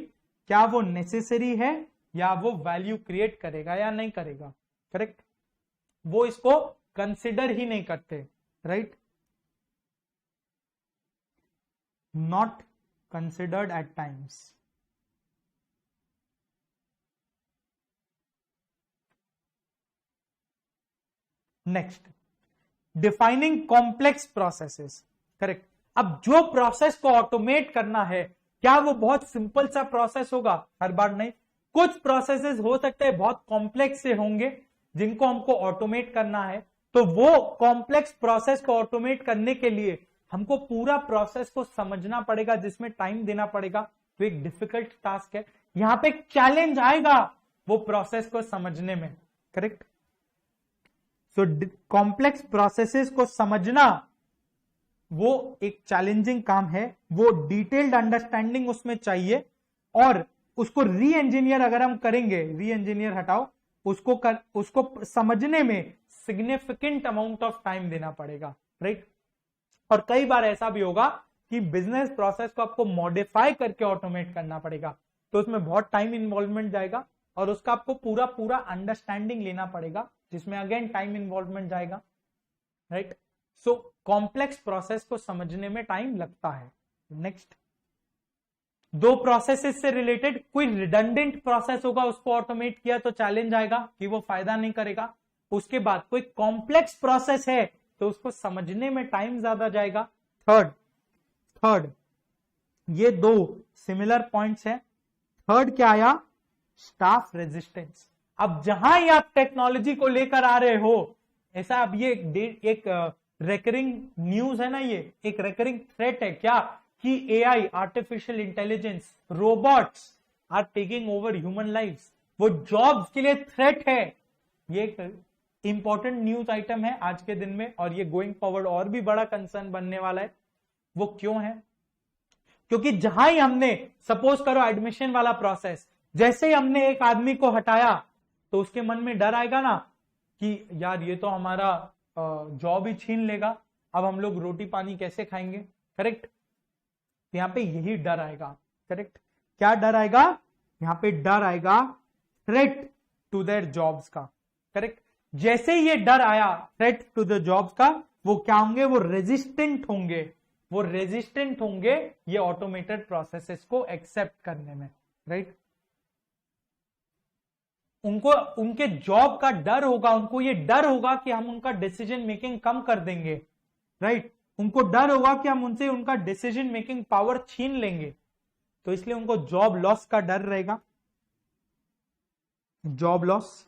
क्या वो नेसेसरी है या वो वैल्यू क्रिएट करेगा या नहीं करेगा, करेक्ट। वो इसको कंसिडर ही नहीं करते, right, not considered at times. Next, defining complex processes, correct. अब जो प्रोसेस को ऑटोमेट करना है, क्या वो बहुत सिंपल सा प्रोसेस होगा? हर बार नहीं, कुछ प्रोसेसेस हो सकते हैं बहुत कॉम्प्लेक्स से होंगे जिनको हमको ऑटोमेट करना है। तो वो कॉम्प्लेक्स प्रोसेस को ऑटोमेट करने के लिए हमको पूरा प्रोसेस को समझना पड़ेगा, जिसमें टाइम देना पड़ेगा। तो एक डिफिकल्ट टास्क है, यहां पे एक चैलेंज आएगा वो प्रोसेस को समझने में, करेक्ट। सो कॉम्प्लेक्स प्रोसेसेस को समझना वो एक चैलेंजिंग काम है, वो डिटेल्ड अंडरस्टैंडिंग उसमें चाहिए, और उसको री इंजीनियर अगर हम करेंगे, री इंजीनियर हटाओ, उसको समझने में सिग्निफिकेंट अमाउंट ऑफ टाइम देना पड़ेगा, राइट। और कई बार ऐसा भी होगा कि बिजनेस प्रोसेस को आपको मॉडिफाई करके ऑटोमेट करना पड़ेगा, तो उसमें बहुत टाइम इन्वॉल्वमेंट जाएगा और उसका आपको पूरा अंडरस्टैंडिंग लेना पड़ेगा, जिसमें अगेन टाइम इन्वॉल्वमेंट जाएगा, राइट। सो कॉम्प्लेक्स प्रोसेस को समझने में टाइम लगता है। नेक्स्ट, दो प्रोसेसेस से रिलेटेड कोई रिडंडेंट प्रोसेस होगा, उसको ऑटोमेट किया तो चैलेंज आएगा कि वो फायदा नहीं करेगा। उसके बाद कोई कॉम्प्लेक्स प्रोसेस है तो उसको समझने में टाइम ज्यादा जाएगा। थर्ड, ये दो सिमिलर पॉइंट्स हैं। थर्ड क्या आया? Staff resistance. अब जहां ही आप टेक्नोलॉजी को लेकर आ रहे हो, ऐसा अब ये एक रेकरिंग न्यूज है ना, ये एक रेकरिंग थ्रेट है क्या कि AI, artificial intelligence, robots are taking over human lives. वो जॉब्स के लिए थ्रेट है। ये एक इंपॉर्टेंट न्यूज आइटम है आज के दिन में, और ये गोइंग फॉरवर्ड और भी बड़ा कंसर्न बनने वाला है। वो क्यों है? क्योंकि जहां ही हमने, सपोज करो एडमिशन वाला प्रोसेस, जैसे ही हमने एक आदमी को हटाया तो उसके मन में डर आएगा ना कि यार ये तो हमारा जॉब ही छीन लेगा, अब हम लोग रोटी पानी कैसे खाएंगे, करेक्ट। यहां पे यही डर आएगा, करेक्ट। क्या डर आएगा? यहां पे डर आएगा थ्रेट टू देयर जॉब्स का, करेक्ट। जैसे ये डर आया थ्रेट टू द जॉब्स का, वो क्या होंगे? वो रेजिस्टेंट होंगे ये ऑटोमेटेड प्रोसेसेस को एक्सेप्ट करने में, राइट। उनको उनके जॉब का डर होगा, उनको ये डर होगा कि हम उनका डिसीजन मेकिंग कम कर देंगे, राइट। उनको डर होगा कि हम उनसे उनका डिसीजन मेकिंग पावर छीन लेंगे, तो इसलिए उनको जॉब लॉस का डर रहेगा, जॉब लॉस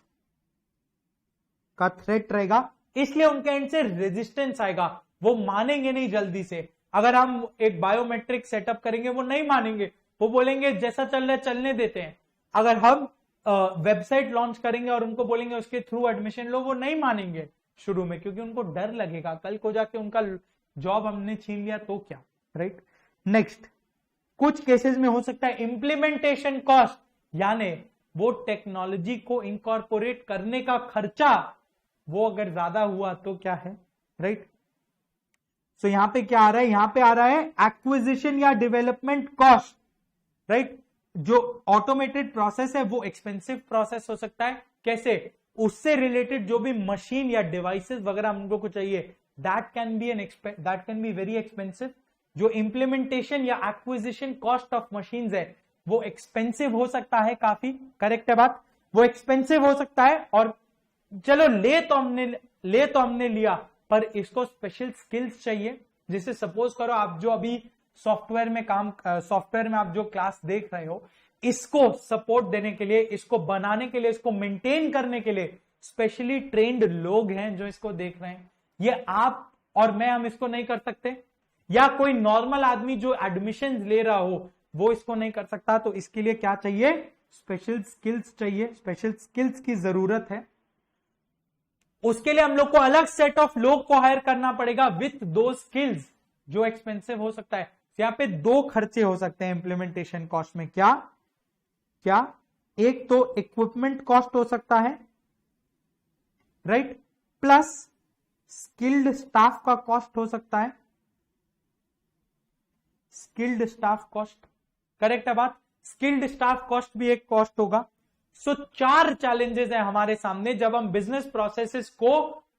का थ्रेट रहेगा, इसलिए उनके एंड से रेजिस्टेंस आएगा। वो मानेंगे नहीं जल्दी से। अगर हम एक बायोमेट्रिक सेटअप करेंगे वो नहीं मानेंगे, वो बोलेंगे जैसा चल रहा है चलने देते हैं। अगर हम वेबसाइट लॉन्च करेंगे और उनको बोलेंगे उसके थ्रू एडमिशन लो, वो नहीं मानेंगे शुरू में, क्योंकि उनको डर लगेगा कल को जाके उनका जॉब हमने छीन लिया तो क्या, राइट। नेक्स्ट, कुछ केसेस में हो सकता है इंप्लीमेंटेशन कॉस्ट, यानी वो टेक्नोलॉजी को इंकॉर्पोरेट करने का खर्चा वो अगर ज्यादा हुआ तो क्या है, राइट। सो यहां पे क्या आ रहा है? यहां पे आ रहा है एक्विजिशन या डेवलपमेंट कॉस्ट, राइट। जो ऑटोमेटेड प्रोसेस है वो एक्सपेंसिव प्रोसेस हो सकता है। कैसे? उससे रिलेटेड जो भी मशीन या डिवाइसेस वगैरह हम लोग को चाहिए, that can be very expensive. जो इंप्लीमेंटेशन या एक्विजिशन कॉस्ट ऑफ मशीन्स है वो एक्सपेंसिव हो सकता है काफी, करेक्ट है बात, वो एक्सपेंसिव हो सकता है। और चलो ले तो हमने लिया, पर इसको स्पेशल स्किल्स चाहिए। जैसे सपोज करो आप जो अभी सॉफ्टवेयर में आप जो क्लास देख रहे हो, इसको सपोर्ट देने के लिए, इसको बनाने के लिए, इसको मेंटेन करने के लिए स्पेशली ट्रेन्ड लोग हैं जो इसको देख रहे हैं। ये आप और मैं, हम इसको नहीं कर सकते, या कोई नॉर्मल आदमी जो एडमिशन ले रहा हो वो इसको नहीं कर सकता। तो इसके लिए क्या चाहिए? स्पेशल स्किल्स चाहिए, स्पेशल स्किल्स की जरूरत है। उसके लिए हम लोग को अलग सेट ऑफ लोग को हायर करना पड़ेगा विथ दो स्किल्स, जो एक्सपेंसिव हो सकता है। यहां पे दो खर्चे हो सकते हैं इंप्लीमेंटेशन कॉस्ट में। क्या क्या? एक तो इक्विपमेंट कॉस्ट हो सकता है, राइट, प्लस स्किल्ड स्टाफ का कॉस्ट हो सकता है, स्किल्ड स्टाफ कॉस्ट। करेक्ट है बात? स्किल्ड स्टाफ कॉस्ट भी एक कॉस्ट होगा। सो 4 चैलेंजेस है हमारे सामने जब हम बिजनेस प्रोसेसेस को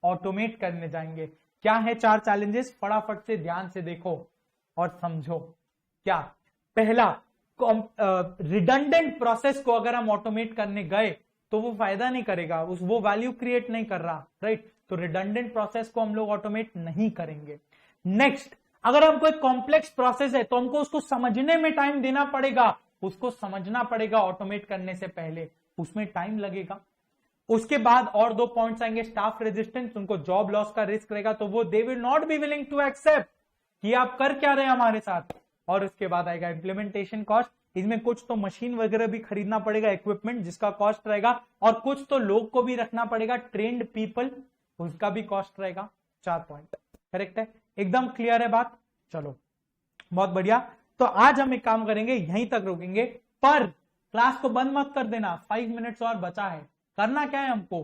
ऑटोमेट करने जाएंगे। क्या है 4 चैलेंजेस? फटाफट से ध्यान से देखो और समझो। क्या? पहला, रिडंडेंट प्रोसेस को अगर हम ऑटोमेट करने गए तो वो फायदा नहीं करेगा, वो वैल्यू क्रिएट नहीं कर रहा, राइट। तो रिडंडेंट प्रोसेस को हम लोग ऑटोमेट नहीं करेंगे। नेक्स्ट, अगर हमको एक कॉम्प्लेक्स प्रोसेस है तो हमको उसको समझने में टाइम देना पड़ेगा, उसको समझना पड़ेगा ऑटोमेट करने से पहले, उसमें टाइम लगेगा। उसके बाद और 2 पॉइंट्स आएंगे, स्टाफ रेजिस्टेंस, उनको जॉब लॉस का रिस्क रहेगा, तो वो they will not be willing to accept कि आप कर क्या रहे हैं हमारे साथ। और उसके बाद आएगा इंप्लीमेंटेशन कॉस्ट, इसमें कुछ तो मशीन वगैरह भी खरीदना पड़ेगा, इक्विपमेंट जिसका कॉस्ट रहेगा, और कुछ तो लोग को भी रखना पड़ेगा, ट्रेन्ड पीपल, उसका भी कॉस्ट रहेगा। 4 पॉइंट। करेक्ट है? एकदम क्लियर है बात? चलो बहुत बढ़िया। तो आज हम एक काम करेंगे, यहीं तक रुकेंगे, पर क्लास को बंद मत कर देना, 5 मिनट्स और बचा है। करना क्या है हमको?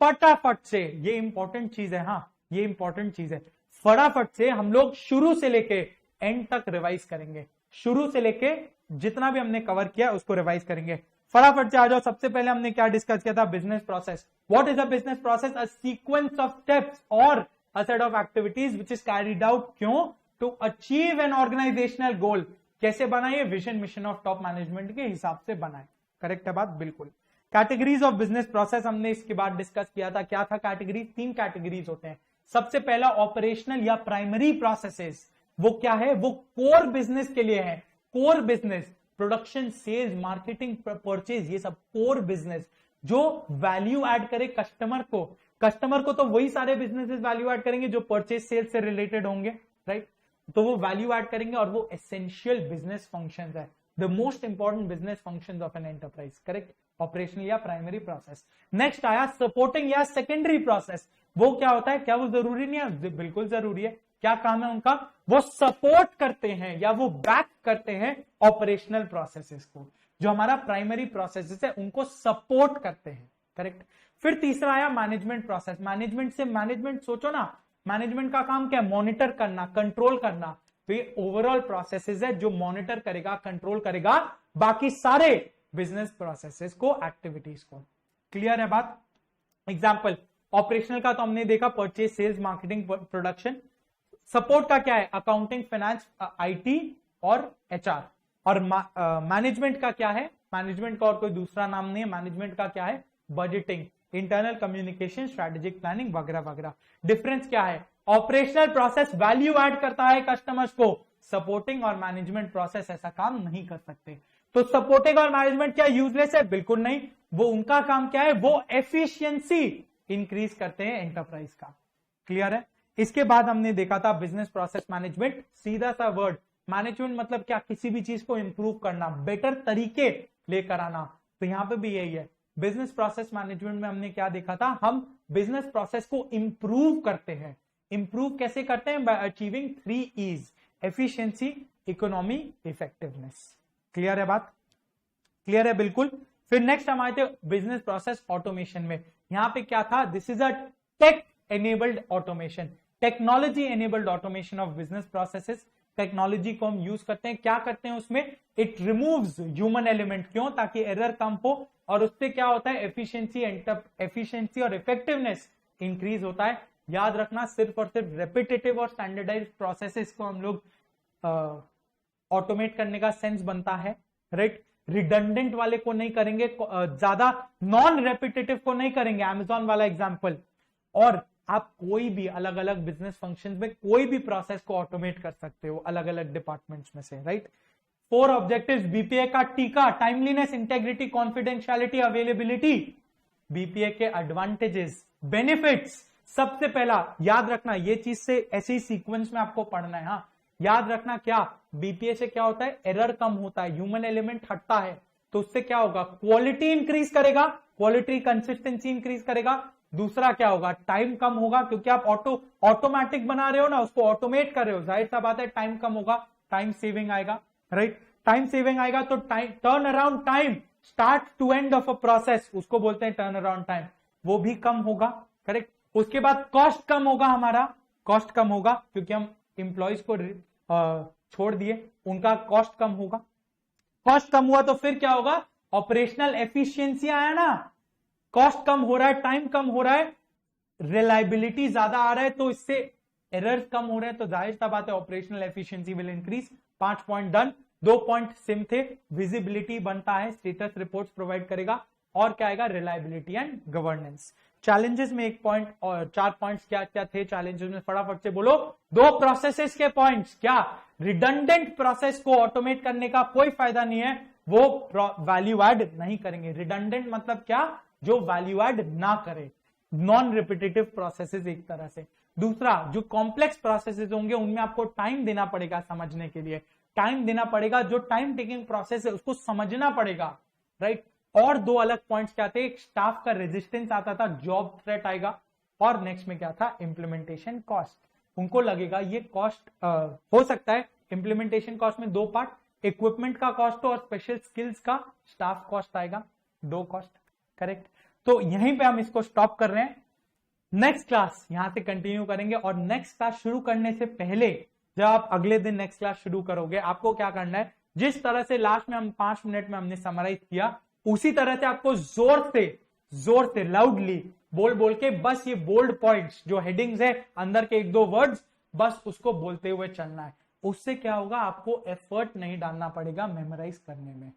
फटाफट से, ये इंपॉर्टेंट चीज है, हाँ ये इंपॉर्टेंट चीज है, फटाफट से हम लोग शुरू से लेके एंड तक रिवाइज करेंगे। शुरू से लेके जितना भी हमने कवर किया उसको रिवाइज करेंगे। फटाफट से आ जाओ। सबसे पहले हमने क्या डिस्कस किया था? Business process. What is a business process? A sequence of steps और a set of activities which is carried out, क्यों? To achieve an organisational goal. कैसे बनाए? Vision mission of top management के हिसाब से बनाए। करेक्ट है बात? बिल्कुल। कैटेगरीज ऑफ बिजनेस प्रोसेस हमने इसके बाद डिस्कस किया था। क्या था कैटेगरी? 3 कैटेगरीज होते हैं। सबसे पहला ऑपरेशनल या प्राइमरी प्रोसेसेस। वो क्या है? वो कोर बिजनेस के लिए है। Core business, production, sales, marketing, purchase, ये सब कोर बिजनेस जो वैल्यू ऐड करे कस्टमर को। कस्टमर को तो वही सारे बिजनेसेस वैल्यू ऐड करेंगे जो परचेज सेल्स से रिलेटेड होंगे, राइट। तो वो वैल्यू ऐड करेंगे और वो एसेंशियल बिजनेस फंक्शंस है, the most important business functions of an enterprise. Correct? Operational या प्राइमरी प्रोसेस। नेक्स्ट आया सपोर्टिंग या सेकेंडरी प्रोसेस। वो क्या होता है? क्या वो जरूरी नहीं है? बिल्कुल जरूरी है। क्या काम है उनका? वो सपोर्ट करते हैं या वो बैक करते हैं ऑपरेशनल प्रोसेसेस को। जो हमारा प्राइमरी प्रोसेसेस है उनको सपोर्ट करते हैं। करेक्ट? फिर तीसरा आया मैनेजमेंट प्रोसेस। मैनेजमेंट सोचो ना, मैनेजमेंट का काम क्या है? मॉनिटर करना, कंट्रोल करना। तो ये ओवरऑल प्रोसेसेस है जो मॉनिटर करेगा, कंट्रोल करेगा बाकी सारे बिजनेस प्रोसेसेस को, एक्टिविटीज को। क्लियर है बात? एग्जाम्पल ऑपरेशनल का तो हमने देखा, purchase, sales, marketing, production. Support का क्या है? अकाउंटिंग, फाइनेंस, आईटी और एचआर। और मैनेजमेंट का क्या है? मैनेजमेंट का और कोई दूसरा नाम नहीं है। मैनेजमेंट का क्या है? Budgeting, internal communication, strategic planning वगैरह वगैरह। डिफरेंस क्या है? ऑपरेशनल प्रोसेस वैल्यू ऐड करता है कस्टमर्स को, सपोर्टिंग और मैनेजमेंट प्रोसेस ऐसा काम नहीं कर सकते। तो सपोर्टिंग और मैनेजमेंट क्या यूजलेस है? बिल्कुल नहीं। वो उनका काम क्या है? वो एफिशिएंसी इंक्रीज करते हैं एंटरप्राइज का। क्लियर है? इसके बाद हमने देखा था बिजनेस प्रोसेस मैनेजमेंट। सीधा सा वर्ड, मैनेजमेंट मतलब क्या? किसी भी चीज को इंप्रूव करना, बेटर तरीके लेकर आना। तो यहां पे भी यही है। बिजनेस प्रोसेस मैनेजमेंट में हमने क्या देखा था? हम बिजनेस प्रोसेस को इंप्रूव करते हैं। इंप्रूव कैसे करते हैं? Bye achieving 3 E's, efficiency, economy, effectiveness. Clear है बात? क्लियर है? बिल्कुल। फिर नेक्स्ट हम आए थे बिजनेस प्रोसेस ऑटोमेशन में। यहां पे क्या था? This is a tech enabled automation, technology enabled automation of business processes. Technology को हम यूज करते हैं। क्या करते हैं उसमें? It removes human element. क्यों? ताकि एरर कम हो, और उससे क्या होता है? एफिशिएंसी और इफेक्टिवनेस इंक्रीज होता है। याद रखना, सिर्फ और सिर्फ रेपिटेटिव और स्टैंडर्डाइज्ड प्रोसेसेस को हम लोग ऑटोमेट करने का सेंस बनता है, राइट। रिडंडेंट वाले को नहीं करेंगे, ज्यादा नॉन रेपिटेटिव को नहीं करेंगे, अमेजॉन वाला एग्जांपल। और आप कोई भी अलग अलग बिजनेस फंक्शंस में कोई भी प्रोसेस को ऑटोमेट कर सकते हो अलग अलग डिपार्टमेंट्स में से, राइट। 4 ऑब्जेक्टिव्स बीपीए का टीका, timeliness, integrity, confidentiality, availability. BPA के एडवांटेजेस, बेनिफिट्स, सबसे पहला याद रखना, ये चीज से ऐसे ही सीक्वेंस में आपको पढ़ना है। हाँ, याद रखना क्या, बीपीए से क्या होता है, एरर कम होता है, ह्यूमन एलिमेंट हटता है, तो उससे क्या होगा, क्वालिटी इंक्रीज करेगा, क्वालिटी कंसिस्टेंसी इंक्रीज करेगा। दूसरा क्या होगा, टाइम कम होगा, क्योंकि आप ऑटोमेटिक बना रहे हो ना, उसको ऑटोमेट कर रहे हो, जाहिर सा बात है टाइम कम होगा, टाइम सेविंग आएगा, राइट। टाइम सेविंग आएगा तो turn around time, start to end of a process, उसको बोलते हैं टर्न अराउंड टाइम, वो भी कम होगा, करेक्ट। उसके बाद कॉस्ट कम होगा, हमारा कॉस्ट कम होगा क्योंकि हम इंप्लॉइज को छोड़ दिए, उनका कॉस्ट कम होगा। कॉस्ट कम हुआ तो फिर क्या होगा, ऑपरेशनल एफिशिएंसी आया ना, कॉस्ट कम हो रहा है, टाइम कम हो रहा है, रिलायबिलिटी ज्यादा आ रहा है, तो इससे एरर्स कम हो रहे हैं, तो जाहिर सा बात है operational efficiency will increase. 5 point done. 2 point SIM थे, विजिबिलिटी बनता है, स्टेटस रिपोर्ट्स प्रोवाइड करेगा, और क्या आएगा, रिलायबिलिटी एंड गवर्नेंस। चैलेंजेस में 1 पॉइंट और 4 पॉइंट्स क्या क्या थे चैलेंजेस में, फटाफट से बोलो। 2 प्रोसेसेस के पॉइंट्स, क्या, रिडंडेंट प्रोसेस को ऑटोमेट करने का कोई फायदा नहीं है, वो वैल्यू ऐड नहीं करेंगे। रिडंडेंट मतलब क्या, जो वैल्यू ऐड ना करे, नॉन रिपीटेटिव प्रोसेसेस एक तरह से। दूसरा, जो कॉम्प्लेक्स प्रोसेसेस होंगे उनमें आपको टाइम देना पड़ेगा समझने के लिए, टाइम देना पड़ेगा, जो टाइम टेकिंग प्रोसेस है उसको समझना पड़ेगा, राइट। और 2 अलग पॉइंट्स क्या थे, एक स्टाफ का रेजिस्टेंस आता था, जॉब थ्रेट आएगा, और नेक्स्ट में क्या था, इंप्लीमेंटेशन कॉस्ट। उनको लगेगा ये कॉस्ट हो सकता है, इंप्लीमेंटेशन कॉस्ट में 2 पार्ट, इक्विपमेंट का कॉस्ट और स्पेशल स्किल्स का स्टाफ कॉस्ट आएगा, 2 कॉस्ट, करेक्ट। तो यहीं पे हम इसको स्टॉप कर रहे हैं, नेक्स्ट क्लास यहां से कंटिन्यू करेंगे। और नेक्स्ट क्लास शुरू करने से पहले, जब आप अगले दिन नेक्स्ट क्लास शुरू करोगे, आपको क्या करना है, जिस तरह से लास्ट में हम 5 मिनट में हमने समराइज किया, उसी तरह से आपको जोर से लाउडली बोल बोल के बस ये बोल्ड पॉइंट्स जो हेडिंग्स है अंदर के 1-2 वर्ड्स, बस उसको बोलते हुए चलना है। उससे क्या होगा, आपको एफर्ट नहीं डालना पड़ेगा मेमोराइज करने में।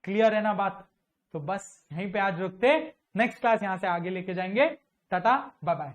क्लियर है ना बात। तो बस यहीं पे आज रुकते, नेक्स्ट क्लास यहां से आगे लेके जाएंगे। Ta ta, bye bye.